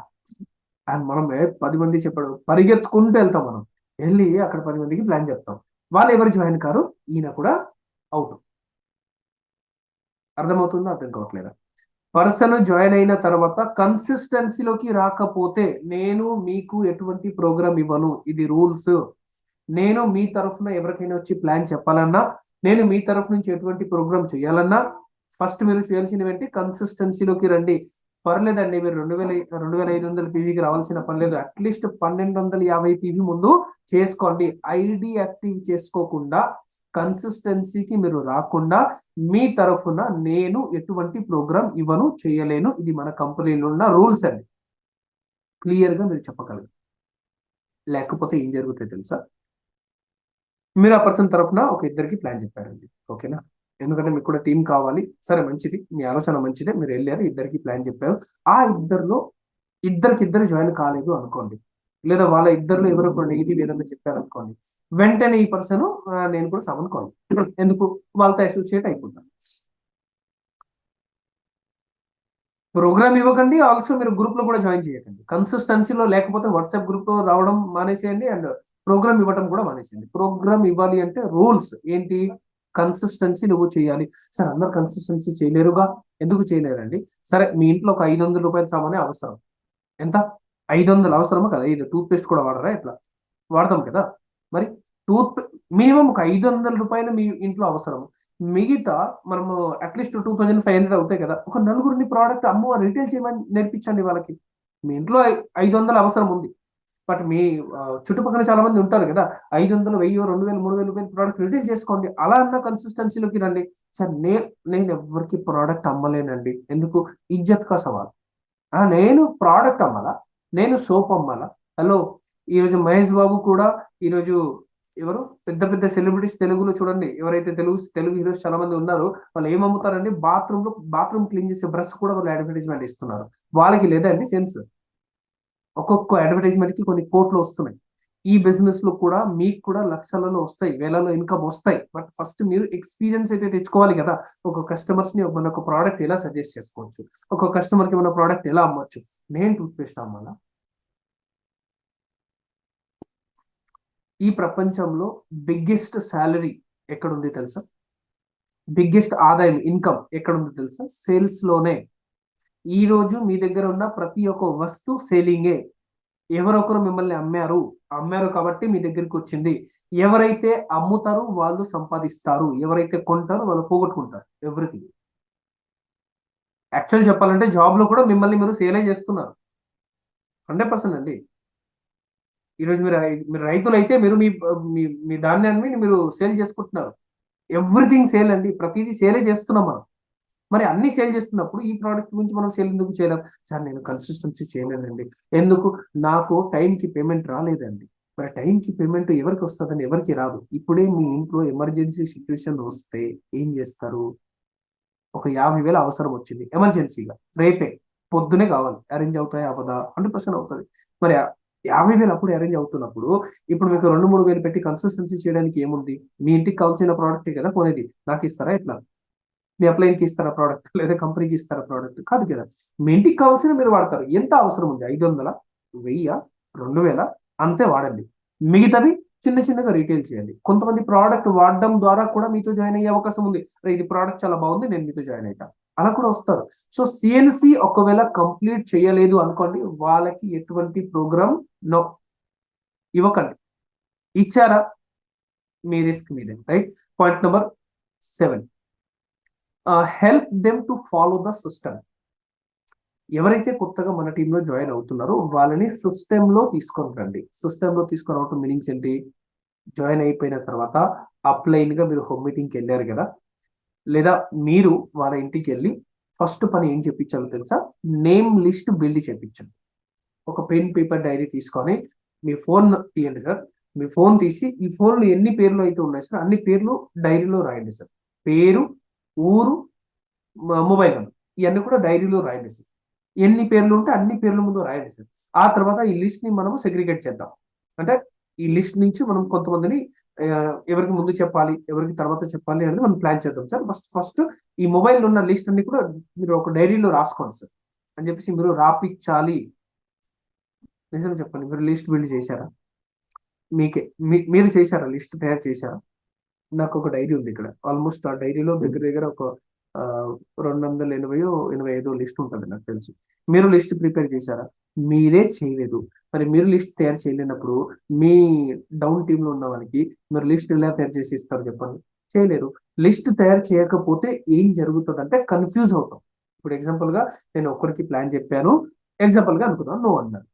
అండ్ మనం 10 మంది చెప్పాడు పరిగెత్తుకుంటూ వెళ్తాం. మనం వెళ్ళి అక్కడ 10 మందికి ప్లాన్ చెప్తాం. వాళ్ళు ఎవరు జాయిన్ కారు, ఈయన కూడా అవుట్. అర్థమవుతుందా? అర్థం కావట్లేదా? పర్సన్ జాయిన్ అయిన తర్వాత కన్సిస్టెన్సీలోకి రాకపోతే నేను మీకు ఎటువంటి ప్రోగ్రామ్ ఇవ్వను. ఇది రూల్స్. నేను మీ తరఫున ఎవరికైనా వచ్చి ప్లాన్ చెప్పాలన్నా, నేను మీ తరఫు నుంచి ఎటువంటి ప్రోగ్రామ్ చేయాలన్నా, ఫస్ట్ మీరు చేయాల్సినవి ఏంటి? కన్సిస్టెన్సీలోకి రండి. పర్లేదండి, మీరు 2500 పీవీకి రావాల్సిన పని లేదు. అట్లీస్ట్ 1250 పీవీ ముందు చేసుకోండి. ఐడి యాక్టివ్ చేసుకోకుండా కన్సిస్టెన్సీకి మీరు రాకుండా మీ తరఫున నేను ఎటువంటి ప్రోగ్రామ్ ఇవ్వను, చేయలేను. ఇది మన కంపెనీలో ఉన్న రూల్స్ అండి. క్లియర్ గా మీరు చెప్పగలరు. లేకపోతే ఏం జరుగుతాయి తెలుసా? మీరు ఆ పర్సన్ తరఫున ఒక ఇద్దరికి ప్లాన్ చెప్పారండి, ఓకేనా? ఎందుకంటే మీకు కూడా టీం కావాలి. సరే, మంచిది, మీ ఆలోచన మంచిదే. మీరు వెళ్ళారు, ఇద్దరికి ప్లాన్ చెప్పారు. ఆ ఇద్దరిలో ఇద్దరు జాయిన్ కాలేదు అనుకోండి, లేదా వాళ్ళ ఇద్దరిలో ఎవరో కూడా నెగిటివ్ ఏదైనా చెప్పారు అనుకోండి, వెంటనే ఈ పర్సన్ నేను కూడా సమనుకోవాలి. ఎందుకు? వాళ్ళతో అసోసియేట్ అయిపోతాను. ప్రోగ్రామ్ ఇవ్వకండి. ఆల్సో మీరు గ్రూప్ లో కూడా జాయిన్ చేయకండి. కన్సిస్టెన్సీలో లేకపోతే వాట్సాప్ గ్రూప్ లో రావడం మానేసేయండి, అండ్ ప్రోగ్రామ్ ఇవ్వడం కూడా మానేసేయండి. ప్రోగ్రామ్ ఇవ్వాలి అంటే రూల్స్ ఏంటి? కన్సిస్టెన్సీ నువ్వు చేయాలి. సార్ అందరు కన్సిస్టెన్సీ చేయలేరుగా. ఎందుకు చేయలేరండి? సరే, మీ ఇంట్లో ఒక 500 రూపాయల సామానే అవసరం. ఎంత? 500 అవసరమా కదా? ఇది టూత్ పేస్ట్ కూడా వాడరా? ఎట్లా వాడదాం కదా. మరి టూత్ మినిమం ఒక 500 రూపాయలు మీ ఇంట్లో అవసరం. మిగతా మనము అట్లీస్ట్ 2500 అవుతాయి కదా. ఒక నలుగురిని ప్రోడక్ట్ అమ్ము రిటైల్ చేయమని నేర్పించండి వాళ్ళకి. మీ ఇంట్లో 500 అవసరం ఉంది, బట్ మీ చుట్టుపక్కల చాలా మంది ఉంటారు కదా. 500, 1000, 2000, 3000 రూపాయలు ప్రోడక్ట్ రిలీజ్ చేసుకోండి. అలా అన్న కన్సిస్టెన్సీలోకి రండి. సార్ నేను ఎవరికి ప్రోడక్ట్ అమ్మలేనండి. ఎందుకు? ఇజ్జత్ కా సవాల్. నేను ప్రోడక్ట్ అమ్మాలా? నేను సోప్ అమ్మాలా? హలో, ఈరోజు మహేష్ బాబు కూడా, ఈరోజు ఎవరు పెద్ద పెద్ద సెలబ్రిటీస్ తెలుగులో చూడండి, ఎవరైతే తెలుగు హీరోస్ చాలా మంది ఉన్నారు, వాళ్ళు ఏం అమ్ముతారండి? బాత్రూమ్ క్లీన్ చేసే బ్రష్ కూడా వాళ్ళు అడ్వర్టైజ్మెంట్ ఇస్తున్నారు. వాళ్ళకి లేదండి సెన్స్? ఒక్కొక్క అడ్వర్టైజ్మెంట్ కి కొన్ని కోట్లు వస్తున్నాయి. ఈ బిజినెస్ లో కూడా మీకు కూడా లక్షలలో వస్తాయి, వేలలో ఇన్కమ్ వస్తాయి. బట్ ఫస్ట్ మీరు ఎక్స్పీరియన్స్ అయితే తెచ్చుకోవాలి కదా. ఒక కస్టమర్స్ ని మన ఒక ప్రోడక్ట్ ఎలా సజెస్ట్ చేసుకోవచ్చు, ఒక కస్టమర్ కి మన ప్రోడక్ట్ ఎలా అమ్మొచ్చు. నేను టూత్ పేస్ట్ అమ్మాలా? ఈ ప్రపంచంలో బిగ్గెస్ట్ శాలరీ ఎక్కడుంది తెలుసా? బిగ్గెస్ట్ ఆదాయం, ఇన్కమ్ ఎక్కడుంది తెలుసా? సేల్స్ లోనే. ఈ రోజు మీ దగ్గర ఉన్న ప్రతి ఒక్క వస్తువు సేలింగే. ఎవరొకరు మిమ్మల్ని అమ్మారు కాబట్టి మీ దగ్గరికి వచ్చింది. ఎవరైతే అమ్ముతారో వాళ్ళు సంపాదిస్తారు, ఎవరైతే కొంటారో వాళ్ళు పోగొట్టుకుంటారు. ఎవ్రీథింగ్. యాక్చువల్ చెప్పాలంటే జాబ్ లో కూడా మిమ్మల్ని మీరు సేలే చేస్తున్నారు. 100% అండి. ఈరోజు మీరు రైతులు అయితే మీరు మీ మీ మీ ధాన్యాన్ని మీరు సేల్ చేసుకుంటున్నారు. ఎవ్రీథింగ్ సేల్ అండి, ప్రతిదీ సేలే చేస్తున్నాం మనం. మరి అన్ని సేల్ చేస్తున్నప్పుడు ఈ ప్రోడక్ట్ గురించి మనం సేల్ ఎందుకు చేయలేం? సార్ నేను కన్సిస్టెన్సీ చేయలేనండి. ఎందుకు? నాకు టైంకి పేమెంట్ రాలేదండి. మరి టైంకి పేమెంట్ ఎవరికి వస్తుందని? ఎవరికి రాదు. ఇప్పుడే మీ ఇంట్లో ఎమర్జెన్సీ సిచ్యువేషన్ వస్తే ఏం చేస్తారు? ఒక 50,000 అవసరం వచ్చింది ఎమర్జెన్సీగా, రేపే పొద్దునే కావాలి. అరేంజ్ అవుతాయి అవదా? 100% అవుతుంది. మరి 50,000 అప్పుడు అరేంజ్ అవుతున్నప్పుడు, ఇప్పుడు మీకు 2-3 వేలు పెట్టి కన్సిస్టెన్సీ చేయడానికి ఏముంది? మీ ఇంటికి కావాల్సిన ప్రోడక్టే కదా కొనేది. నాకు ఇస్తారా ఎట్లా? మీ అప్లైన్కి ఇస్తారా ప్రోడక్ట్, లేదా కంపెనీకి ఇస్తారా ప్రోడక్ట్? కాదు కదా. మీ ఇంటికి కావాల్సిన మీరు వాడతారు. ఎంత అవసరం ఉంది? 500, 1000, 2000 అంతే వాడండి. మిగతావి చిన్న చిన్నగా రీటైల్ చేయండి. కొంతమంది ప్రోడక్ట్ వాడడం ద్వారా కూడా మీతో జాయిన్ అయ్యే అవకాశం ఉంది. ఇది ప్రోడక్ట్ చాలా బాగుంది, నేను మీతో జాయిన్ అవుతా. అలా కూడా వస్తారు. సో సిఎన్సి ఒకవేళ కంప్లీట్ చేయలేదు అనుకోండి, వాళ్ళకి ఎటువంటి ప్రోగ్రామ్ నో ఇవ్వకండి. ఇచ్చారా, మీ రిస్క్ మీదే, right. Point number 7, help them to follow the system. ఎవరైతే కొత్తగా మన టీంలో జాయిన్ అవుతున్నారో వాళ్ళని సిస్టంలో తీసుకొని రండి. సిస్టంలో తీసుకొని రావటం మీనింగ్స్ ఏంటి? జాయిన్ అయిపోయిన తర్వాత అప్లైన్ గా మీరు హోమ్ మీటింగ్కి వెళ్ళారు కదా, లేదా మీరు వాళ్ళ ఇంటికి వెళ్ళి ఫస్ట్ పని ఏం చెప్పించాలో తెలుసా? నేమ్ లిస్ట్ బిల్డ్ చేయించండి. ఒక పెన్ పేపర్ డైరీ తీసుకొని మీ ఫోన్ తీయండి సార్. మీ ఫోన్ తీసి ఈ ఫోన్లో ఎన్ని పేర్లు అయితే ఉన్నాయి సార్ అన్ని పేర్లు డైరీలో రాయండి సార్. పేరు, ఊరు, మొబైల్ నెంబర్ ఇవన్నీ కూడా డైరీలో రాయండి సార్. ఎన్ని పేర్లు ఉంటే అన్ని పేర్ల ముందు రాయండి సార్. ఆ తర్వాత ఈ లిస్ట్ ని మనము సెగ్రిగేట్ చేద్దాం. అంటే ఈ లిస్ట్ నుంచి మనం కొంతమందిని ఎవరికి ముందు చెప్పాలి, ఎవరికి తర్వాత చెప్పాలి అని మనం ప్లాన్ చేద్దాం సార్. ఫస్ట్ ఫస్ట్ ఈ మొబైల్ ఉన్న లిస్ట్ అన్ని కూడా మీరు ఒక డైరీలో రాసుకోండి సార్ అని చెప్పేసి మీరు రాపిచ్చాలి. నిజం చెప్పండి, మీరు లిస్ట్ బిల్డ్ చేశారా? మీకే మీరు చేశారా? లిస్ట్ తయారు చేశారా? నాకు ఒక డైరీ ఉంది ఇక్కడ. ఆల్మోస్ట్ ఆ డైరీలో దగ్గర దగ్గర ఒక 280-85 లిస్ట్ ఉంటుంది నాకు తెలిసి. మీరు లిస్ట్ ప్రిపేర్ చేశారా? మీరే చేయలేదు. మరి మీరు లిస్ట్ తయారు చేయలేనప్పుడు మీ డౌన్ టీమ్ లో ఉన్న వాళ్ళకి మీరు లిస్ట్ ఎలా తయారు చేసి ఇస్తారు చెప్పండి? చేయలేరు. లిస్ట్ తయారు చేయకపోతే ఏం జరుగుతుంది అంటే కన్ఫ్యూజ్ అవుతాం. ఇప్పుడు ఎగ్జాంపుల్ గా నేను ఒక్కరికి ప్లాన్ చెప్పాను, ఎగ్జాంపుల్ గా అనుకున్నాను, నో అన్నారు.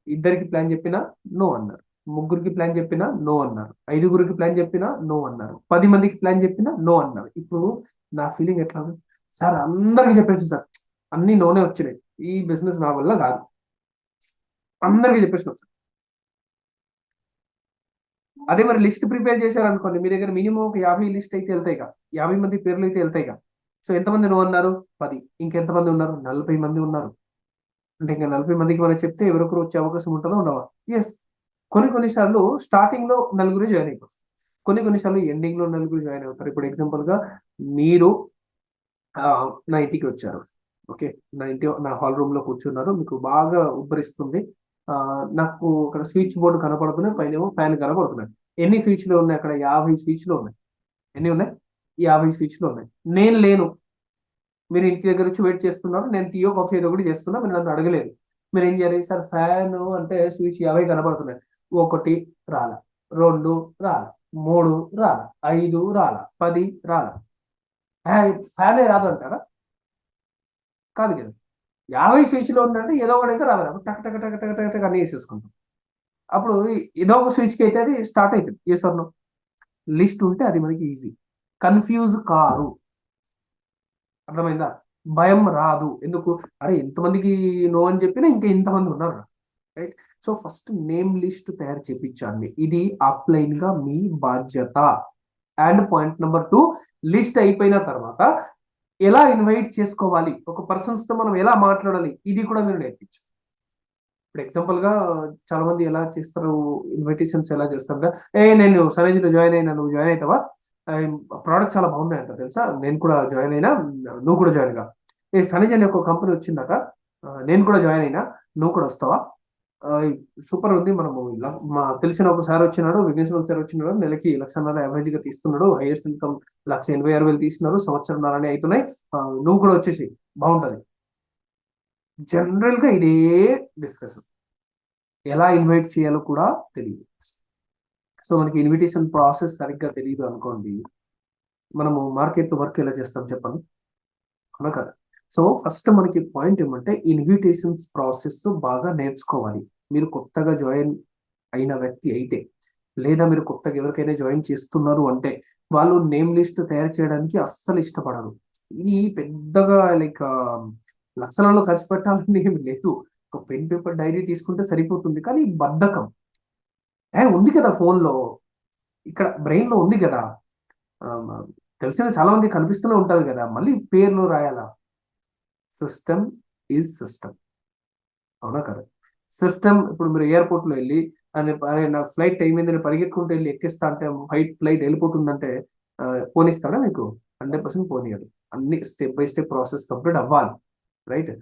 ఇద్దరికి ప్లాన్ చెప్పినా నో అన్నారు. ముగ్గురికి ప్లాన్ చెప్పినా నో అన్నారు. 5గురికి ప్లాన్ చెప్పినా నో అన్నారు. 10 మందికి ప్లాన్ చెప్పినా నో అన్నారు. ఇప్పుడు నా ఫీలింగ్ ఎట్లా ఉంది? సార్ అందరికి చెప్పేసి సార్ అన్ని నోనే వచ్చినాయి, ఈ బిజినెస్ నా వల్ల కాదు, అందరికి చెప్పేసినాం సార్. అదే మరి లిస్ట్ ప్రిపేర్ చేశారనుకోండి, మీ దగ్గర మినిమం ఒక 50 లిస్ట్ అయితే వెళ్తాయిగా, 50 మంది పేర్లు అయితే వెళ్తాయిగా. సో ఎంతమంది నో అన్నారు? 10. ఇంకెంతమంది ఉన్నారు? 40 మంది ఉన్నారు. అంటే ఇంకా 40 మందికి మనం చెప్తే ఎవరొకరు వచ్చే అవకాశం ఉంటుందో ఉండవా? ఎస్. కొన్నిసార్లు స్టార్టింగ్ లో నలుగురు జాయిన్ అయిపోతారు, కొన్నిసార్లు ఎండింగ్ లో నలుగురు జాయిన్ అవుతారు. ఇప్పుడు ఎగ్జాంపుల్ గా మీరు నా ఇంటికి వచ్చారు, ఓకే, నా హాల్ రూమ్ లో కూర్చున్నారు, మీకు బాగా ఉబ్బరిస్తుంది. నాకు అక్కడ స్విచ్ బోర్డు కనపడుతున్నాయి, పైన ఏమో ఫ్యాన్ కనపడుతున్నాయి. ఎన్ని స్విచ్లు ఉన్నాయి అక్కడ? 50 స్విచ్లు ఉన్నాయి. ఎన్ని ఉన్నాయి? 50 స్విచ్లు ఉన్నాయి. నేను లేను, మీరు ఇంటి దగ్గర వచ్చి వెయిట్ చేస్తున్నారు, నేను టీయో కాఫీ ఏదో ఒకటి చేస్తున్నా, మీరు నన్ను అడగలేదు. మీరు ఏం చేయాలి? సార్ ఫ్యాన్ అంటే స్విచ్ 50 కనబడుతున్నాయి, 1 రాల, 2 రాల, 3 రాల, 5 రాల, 10 రాల. ఫ్యానే రాదు అంటారా? కాదు కదా. 50 స్విచ్లో ఉందంటే ఏదో ఒకటి అయితే రావాలి. అప్పుడు టక్ టక్ టక్ టక్ టక్ టక్ అన్ని వేసేసుకుంటాం. అప్పుడు ఏదో ఒక స్విచ్కి అయితే అది స్టార్ట్ అవుతుంది. ఏ సార్? లిస్ట్ ఉంటే అది మనకి ఈజీ. కన్ఫ్యూజ్ కారు, అర్థమైందా? భయం రాదు. ఎందుకు? అరే ఎంతమందికి నో అని చెప్పినా ఇంకా ఇంతమంది ఉన్నారు, right. So first name list తయారు చేపించండి, ఇది అప్లైన్ గా మీ బాధ్యత. అండ్ పాయింట్ నెంబర్ 2, లిస్ట్ అయిపోయిన తర్వాత ఎలా ఇన్వైట్ చేసుకోవాలి, ఒక పర్సన్స్ తో మనం ఎలా మాట్లాడాలి, ఇది కూడా మీరు నేర్పించు. ఇప్పుడు ఎగ్జాంపుల్ గా చాలా మంది ఎలా చేస్తారు, ఇన్విటేషన్స్ ఎలా చేస్తారు? నేను సనేజ్ లో జాయిన్ అయినా, నువ్వు జాయిన్ అవుతావా? ప్రోడక్ట్ చాలా బాగున్నాయంట తెలుసా, నేను కూడా జాయిన్ అయినా, నువ్వు కూడా జాయిన్ గా. సనేజ్ అనే ఒక కంపెనీ వచ్చిందట, నేను కూడా జాయిన్ అయినా, నువ్వు కూడా వస్తావా? సూపర్ ఉంది. మనము మా తెలిసిన ఒక సార్ వచ్చినాడు, విఘ్నేశ్వర సార్ వచ్చినాడు, నెలకి 1,00,000 యావరేజ్ గా తీస్తున్నాడు, హైయెస్ట్ ఇన్కమ్ 1,86,000 తీస్తున్నారు, సంవత్సరం అవుతున్నాయి. నువ్వు కూడా వచ్చేసి బాగుంటది. జనరల్ గా ఇదే డిస్కషన్. ఎలా ఇన్వైట్ చేయాలో కూడా తెలియదు. సో మనకి ఇన్విటేషన్ ప్రాసెస్ సరిగ్గా తెలియదు అనుకోండి, మనము మార్కెట్ వర్క్ ఎలా చేస్తాం చెప్పండి? అవునా కదా. సో ఫస్ట్ మనకి పాయింట్ ఏమంటే ఇన్విటేషన్స్ ప్రాసెస్ బాగా నేర్చుకోవాలి. మీరు కొత్తగా జాయిన్ అయిన వ్యక్తి అయితే, లేదా మీరు కొత్తగా ఎవరికైనా జాయిన్ చేస్తున్నారు అంటే, వాళ్ళు నేమ్ లిస్ట్ తయారు చేయడానికి అస్సలు ఇష్టపడరు. ఇది పెద్దగా లైక్ లక్షలలో ఖర్చు పెట్టాలని ఏమి లేదు, ఒక పెన్ పేపర్ డైరీ తీసుకుంటే సరిపోతుంది. కానీ బద్ధకం ఉంది కదా ఫోన్లో, ఇక్కడ బ్రెయిన్ లో ఉంది కదా. ఆ, తెలిసిన చాలా మంది కనిపిస్తూనే ఉంటారు కదా, మళ్ళీ పేర్లు రాయాలా? సిస్టమ్ ఈజ్ సిస్టమ్, అవునా కదా. సిస్టమ్, ఇప్పుడు మీరు ఎయిర్పోర్ట్ లో వెళ్ళి అరే నాకు ఫ్లైట్ టైం అయింది, నేను పరిగెత్తుకుంటూ వెళ్ళి ఎక్కిస్తా అంటే ఫ్లైట్ వెళ్ళిపోతుందంటే పోనిస్తాడా మీకు? 100% పోనీయదు. అన్ని step by step process complete అవ్వాలి, రైట్.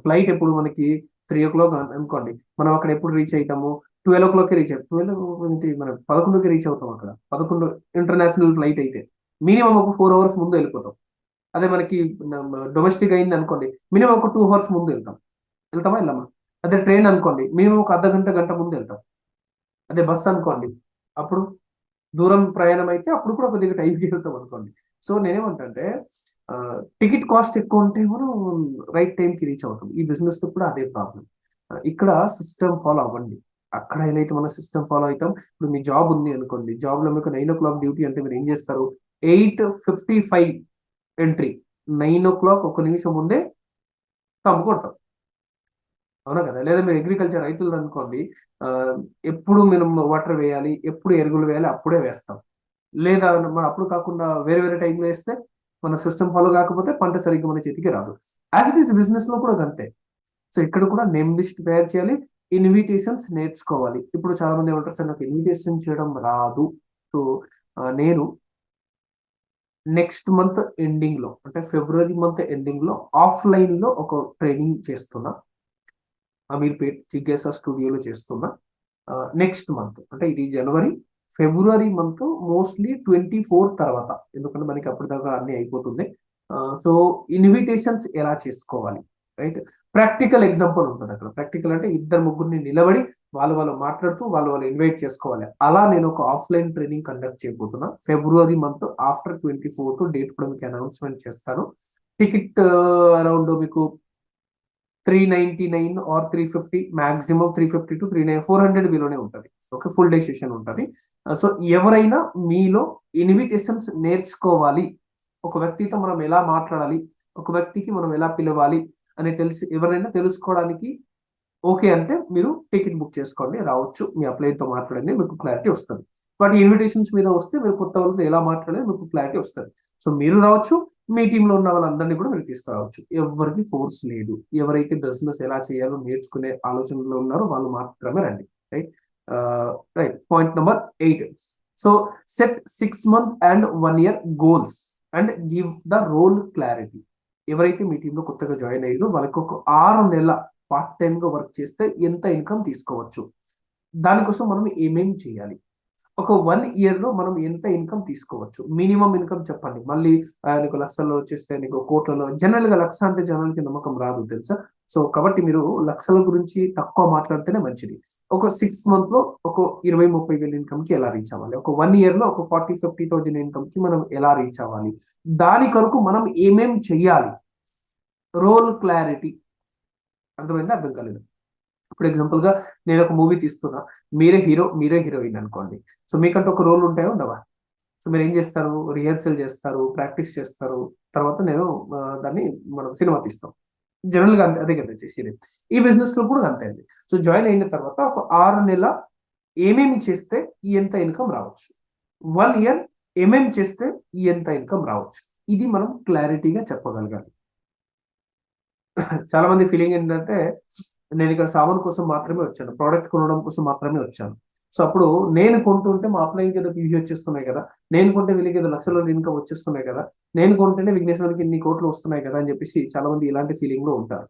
ఫ్లైట్ ఎప్పుడు మనకి 3 o'clock అనుకోండి, మనం అక్కడ ఎప్పుడు రీచ్ అవుతాము? 12 o'clock రీచ్ అవుతాం. 12 ఏంటి, మనం 11కి రీచ్ అవుతాం అక్కడ. 11 ఇంటర్నేషనల్ ఫ్లైట్ అయితే మినిమం ఒక 4 hours ముందు వెళ్ళిపోతాం. అదే మనకి డొమెస్టిక్ అయింది అనుకోండి, మినిమం ఒక 2 hours ముందు వెళ్తామా వెళ్ళామా? అదే ట్రైన్ అనుకోండి, మినిమం ఒక గంట ముందు వెళ్తాం. అదే బస్ అనుకోండి, అప్పుడు దూరం ప్రయాణం అయితే అప్పుడు కూడా కొద్దిగా టైంకి వెళ్తాం అనుకోండి. సో నేనేమంటే, టికెట్ కాస్ట్ ఎక్కువ ఉంటే మనం రైట్ టైంకి రీచ్ అవుతాం. ఈ బిజినెస్ తో కూడా అదే ప్రాబ్లం. ఇక్కడ సిస్టమ్ ఫాలో అవ్వండి. అక్కడ ఎలా అయితే మనం సిస్టమ్ ఫాలో అవుతాం. ఇప్పుడు మీ జాబ్ ఉంది అనుకోండి, జాబ్ లో మీకు 9 o'clock డ్యూటీ అంటే మీరు ఏం చేస్తారు? 8:55 ఎంట్రీ, 9 o'clock ఒక నిమిషం ముందే తంపు కొడతాం. అవునా కదా? లేదా మీరు అగ్రికల్చర్ రైతులు అనుకోండి, ఆ, ఎప్పుడు మనం వాటర్ వేయాలి, ఎప్పుడు ఎరువులు వేయాలి అప్పుడే వేస్తాం. లేదా మన అప్పుడు కాకుండా వేరే వేరే టైంలో వేస్తే మన సిస్టమ్ ఫాలో కాకపోతే పంట సరిగ్గా మన చేతికి రాదు. యాజ్ ఇట్ ఈస్ బిజినెస్ లో కూడా అంతే. సో ఇక్కడ కూడా నేమ్ లిస్ట్ తయారు చేయాలి, ఇన్విటేషన్స్ నేర్చుకోవాలి. ఇప్పుడు చాలా మంది ఏమంటారు, సార్ నాకు ఇన్విటేషన్ చేయడం రాదు. సో నేను నెక్స్ట్ మంత్ ఎండింగ్ లో, అంటే ఫిబ్రవరి మంత్ ఎండింగ్ లో ఆఫ్లైన్ లో ఒక ట్రైనింగ్ చేస్తున్నా, అమీర్పేట్ జిజ్ఞాసా స్టూడియోలో చేస్తున్నా. నెక్స్ట్ మంత్ అంటే ఇది జనవరి, ఫిబ్రవరి మంత్ మోస్ట్లీ 24 తర్వాత, ఎందుకంటే మనకి అప్పటిదాకా అన్ని అయిపోతుంది. సో ఇన్విటేషన్స్ ఎలా చేసుకోవాలి, రైట్? ప్రాక్టికల్ ఎగ్జాంపుల్ ఉంటుంది అక్కడ. ప్రాక్టికల్ అంటే ఇద్దరు ముగ్గురిని నిలబడి వాళ్ళు మాట్లాడుతూ వాళ్ళు ఇన్వైట్ చేసుకోవాలి. అలా నేను ఒక ఆఫ్లైన్ ట్రైనింగ్ కండక్ట్ చేయబోతున్నా ఫిబ్రవరి మంత్ ఆఫ్టర్ 24 డేట్ కూడా మీకు అనౌన్స్మెంట్ చేస్తాను. టికెట్ అరౌండ్ మీకు 399 ఆర్ 350, మాక్సిమం 350 టు 39, 400 బిలోనే ఉంటుంది. ఓకే, ఫుల్ డే సెషన్ ఉంటుంది. సో ఎవరైనా మీలో ఇన్విటేషన్స్ నేర్చుకోవాలి, ఒక వ్యక్తితో మనం ఎలా మాట్లాడాలి, ఒక వ్యక్తికి మనం ఎలా పిలవాలి అని ఎవరైనా తెలుసుకోవడానికి ఓకే అంటే మీరు టికెట్ బుక్ చేసుకోండి, రావచ్చు, మీ అప్లైన్తో మాట్లాడండి, మీకు క్లారిటీ వస్తుంది. బట్ ఇన్విటేషన్స్ మీద వస్తే మీరు కొత్త వాళ్ళతో ఎలా మాట్లాడాలి మీకు క్లారిటీ వస్తుంది. సో మీరు రావచ్చు, మీ టీంలో ఉన్న వాళ్ళందరినీ కూడా మీరు తీసుకురావచ్చు. ఎవరికి ఫోర్స్ లేదు. ఎవరైతే బిజినెస్ ఎలా చేయాలో నేర్చుకునే ఆలోచనలో ఉన్నారో వాళ్ళు మాత్రమే రండి. Right? Right. Point number 8. So set 6 month and 1 year goals and give the role clarity. ఎవరైతే మీ టీంలో కొత్తగా జాయిన్ అయ్యారో వాళ్ళకి ఒక 6 నెలల పార్ట్ టైం గా వర్క్ చేస్తే ఎంత ఇన్కమ్ తీసుకోవచ్చు, దానికోసం మనం ఏమేం చేయాలి, ఒక 1 year లో మనం ఎంత ఇన్కమ్ తీసుకోవచ్చు, మినిమం ఇన్కమ్ చెప్పండి. మళ్ళీ నీకు లక్షల్లో వచ్చేస్తే నీకు కోట్లలో, జనరల్ గా లక్ష అంటే జనాలకి నమ్మకం రాదు తెలుసా. సో కాబట్టి మీరు లక్షల గురించి తక్కువ మాట్లాడితేనే మంచిది. ఒక 6 month లో ఒక 20-30 వేలు ఇన్కమ్ కి ఎలా రీచ్ అవ్వాలి, ఒక 1 year లో ఒక 40-50 thousand ఇన్కమ్ కి మనం ఎలా రీచ్ అవ్వాలి, దాని కొరకు మనం ఏమేం చెయ్యాలి, రోల్ క్లారిటీ. అర్థమైందా? అర్థం కాలేదు. ఇప్పుడు ఎగ్జాంపుల్ గా నేను ఒక మూవీ తీస్తున్నా, మీరే హీరో మీరే హీరోయిన్ అనుకోండి. సో మీకంటే ఒక రోల్ ఉంటాయో ఉండవా? సో మీరు ఏం చేస్తారు? రిహర్సల్ చేస్తారు, ప్రాక్టీస్ చేస్తారు, తర్వాత నేను దాన్ని మనం సినిమా తీస్తాం. జనరల్ గా అంతే, అదే కదా చేసేది. ఈ బిజినెస్ లో కూడా అంతే అండి. సో జాయిన్ అయిన తర్వాత ఒక 6 నెలల ఏమేమి చేస్తే ఎంత ఇన్కమ్ రావచ్చు, 1 year ఏమేమి చేస్తే ఎంత ఇన్కమ్ రావచ్చు, ఇది మనం క్లారిటీగా చెప్పగలగాలి. చాలా మంది ఫీలింగ్ ఏంటంటే, నేను ఇక్కడ సామాన్ కోసం మాత్రమే వచ్చాను, ప్రోడక్ట్ కొనడం కోసం మాత్రమే వచ్చాను. సో అప్పుడు నేను కొంటుంటే మా అప్లైన్కి ఏదో పీజీ వచ్చేస్తున్నాయి కదా, నేను కొంటే వీళ్ళకి ఏదో లక్షల ఇన్కమ్ వచ్చేస్తున్నాయి కదా, నేను కొంటేనే విఘ్నేశ్వరికి ఇన్ని కోట్లు వస్తున్నాయి కదా అని చెప్పేసి చాలా మంది ఇలాంటి ఫీలింగ్ లో ఉంటారు.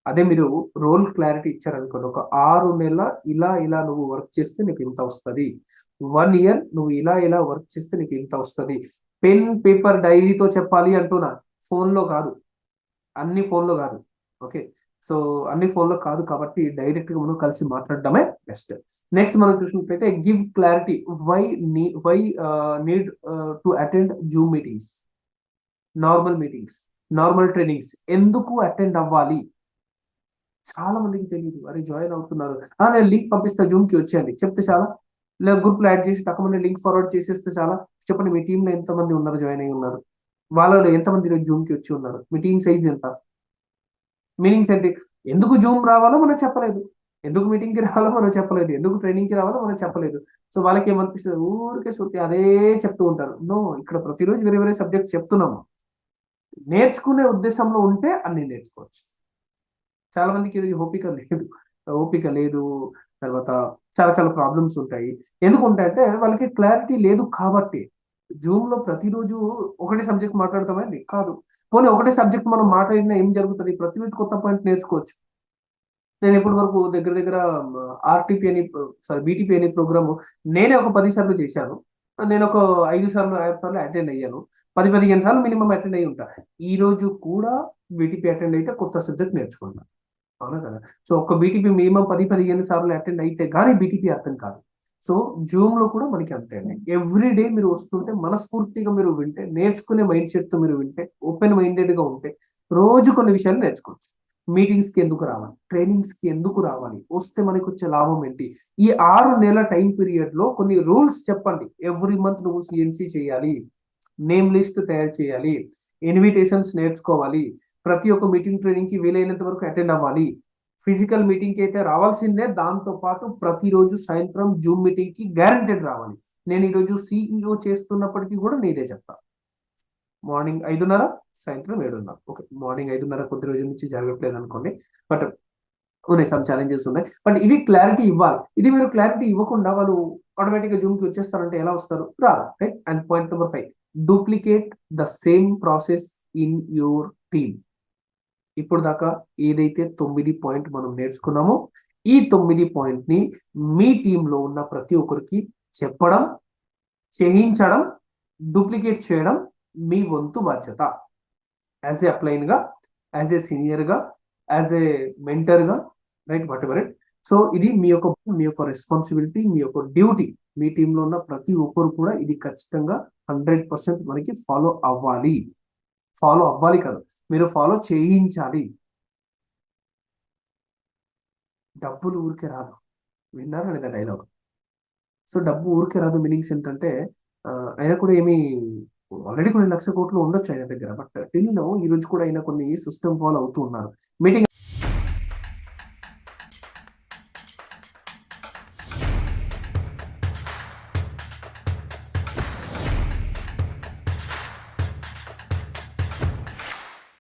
అదే మీరు రోల్ క్లారిటీ ఇచ్చారనుకోండి, ఒక 6 నెలల ఇలా ఇలా నువ్వు వర్క్ చేస్తే నీకు ఇంత వస్తుంది, 1 year నువ్వు ఇలా ఇలా వర్క్ చేస్తే నీకు ఇంత వస్తుంది. పెన్ పేపర్ డైరీతో చెప్పాలి అంటున్నా, ఫోన్లో కాదు. అన్ని ఫోన్లో కాదు. ఓకే, సో అన్ని ఫోన్లో కాదు కాబట్టి డైరెక్ట్ గా మనం కలిసి మాట్లాడడమే బెస్ట్. నెక్స్ట్ మనం చూసినట్లయితే give clarity, why need to attend Zoom meetings, normal meetings, normal trainings ఎందుకు అటెండ్ అవ్వాలి. చాలా మందికి తెలియదు. అరే జాయిన్ అవుతున్నారు, నేను లింక్ పంపిస్తా జూమ్ కి వచ్చేయండి చెప్తే చాలా, లేదా గ్రూప్ లో యాడ్ చేసి తక్కువ లింక్ ఫార్వర్డ్ చేసేస్తే చాలా. చెప్పండి మీ టీంలో ఎంతమంది ఉన్నారు, జాయిన్ అయి ఉన్నారు, వాళ్ళలో ఎంతమంది జూమ్ కి వచ్చి ఉన్నారు, మీ టీం సైజ్ ఎంత, మీనింగ్స్ ఏంటి, ఎందుకు జూమ్ రావాలో మనం చెప్పలేదు, ఎందుకు మీటింగ్ కి రావాలో మనం చెప్పలేదు, ఎందుకు ట్రైనింగ్ కి రావాలో మనం చెప్పలేదు. సో వాళ్ళకి ఏమనిపిస్తుంది, ఊరికే శృతి అదే చెప్తూ ఉంటారు. నో, ఇక్కడ ప్రతిరోజు వేరే వేరే సబ్జెక్ట్ చెప్తున్నాము. నేర్చుకునే ఉద్దేశంలో ఉంటే అన్ని నేర్చుకోవచ్చు. చాలా మందికి ఇది ఓపిక లేదు, తర్వాత చాలా చాలా ప్రాబ్లమ్స్ ఉంటాయి. ఎందుకు ఉంటాయంటే వాళ్ళకి క్లారిటీ లేదు కాబట్టి. జూమ్ లో ప్రతిరోజు ఒకటే సబ్జెక్ట్ మాట్లాడతామండి కాదు. పోనీ ఒకటే సబ్జెక్ట్ మనం మాట్లాడినా ఏం జరుగుతుంది, ప్రతి వీటి కొత్త పాయింట్ నేర్చుకోవచ్చు. నేను ఇప్పటి వరకు దగ్గర దగ్గర ఆర్టీపీ అని, సారీ బీటీపీ అనే ప్రోగ్రామ్ నేనే ఒక 10 సార్లు చేశాను. నేను ఒక 5 సార్లు 6 సార్లు అటెండ్ అయ్యాను. 10-15 సార్లు మినిమం అటెండ్ అయ్యి ఉంటా. ఈ రోజు కూడా బీటీపీ అటెండ్ అయితే కొత్త సబ్జెక్ట్ నేర్చుకున్నా. అవునా కదా? సో ఒక బీటీపీ మినిమం 10-15 సార్లు అటెండ్ అయితే కానీ బీటీపీ అర్థం కాదు. సో జూమ్ లో కూడా మనకి అంతే అండి. ఎవ్రీ డే మీరు వస్తుంటే మనస్ఫూర్తిగా మీరు వింటే, నేర్చుకునే మైండ్ సెట్ తో మీరు వింటే, ఓపెన్ మైండెడ్ గా ఉంటే రోజు కొన్ని విషయాలు నేర్చుకోవచ్చు. మీటింగ్స్ కి ఎందుకు రావాలి, ట్రైనింగ్స్ కి ఎందుకు రావాలి, వస్తే మనకి వచ్చే లాభం ఏంటి, ఈ 6 నెలల టైం పీరియడ్ లో కొన్ని రూల్స్ చెప్పండి. ఎవ్రీ మంత్ నువ్వు సిఎన్సి చేయాలి, నేమ్ లిస్ట్ తయారు చేయాలి, ఇన్విటేషన్స్ నేర్చుకోవాలి, ప్రతి ఒక్క మీటింగ్ ట్రైనింగ్ కి వీలైనంత వరకు అటెండ్ అవ్వాలి, ఫిజికల్ మీటింగ్ కి అయితే రావాల్సిందే, దాంతో పాటు ప్రతిరోజు సాయంత్రం జూమ్ మీటింగ్ కి గ్యారంటెడ్ రావాలి. నేను ఈరోజు సిఇఓ చేస్తున్నప్పటికీ కూడా నేనే చెప్తా. మార్నింగ్ 5:30, సాయంత్రం 7:30. ఓకే, మార్నింగ్ 5:30 కొద్ది రోజుల నుంచి జరగట్లేదు అనుకోండి, బట్ ఉన్నాయి, సమ్ ఛాలెంజెస్ ఉన్నాయి. బట్ ఇవి క్లారిటీ ఇవ్వాలి. ఇది మీరు క్లారిటీ ఇవ్వకుండా వాళ్ళు ఆటోమేటిక్ గా జూమ్ కి వచ్చేస్తారంటే ఎలా వస్తారు? రాదు. Right. And point number 5, duplicate the same process in your team. ఇప్పుడు దాకా ఏదైతే 9 పాయింట్ మనం నేర్చుకున్నామో, ఈ 9 పాయింట్ ని మీ టీంలో ఉన్న ప్రతి ఒక్కరికి చెప్పడం, చేయించడం, డూప్లికేట్ చేయడం మీ వంతు బాధ్యత. యాజ్ ఏ అప్లైన్ గా, యాజ్ ఏ సీనియర్ గా, యాజ్ ఏ మెంటర్ గా, right, what ever it. So ఇది మీ యొక్క రెస్పాన్సిబిలిటీ, మీ యొక్క డ్యూటీ. మీ టీంలో ఉన్న ప్రతి ఒక్కరు కూడా ఇది ఖచ్చితంగా 100% మనకి ఫాలో అవ్వాలి. ఫాలో అవ్వాలి కాదు, మీరు ఫాలో చేయించాలి. డబ్బులు ఊరికే రాదు. విన్నారా లేదా డైలాగ్? సో డబ్బు ఊరికే రాదు మీనింగ్స్ ఏంటంటే, ఆయన కూడా ఏమి, ఆల్రెడీ కొన్ని లక్ష కోట్లు ఉండొచ్చు ఆయన దగ్గర, బట్ టిల్ నౌ ఈ రోజు కూడా ఆయన కొన్ని సిస్టమ్ ఫాలో అవుతూ ఉన్నారు. మీటింగ్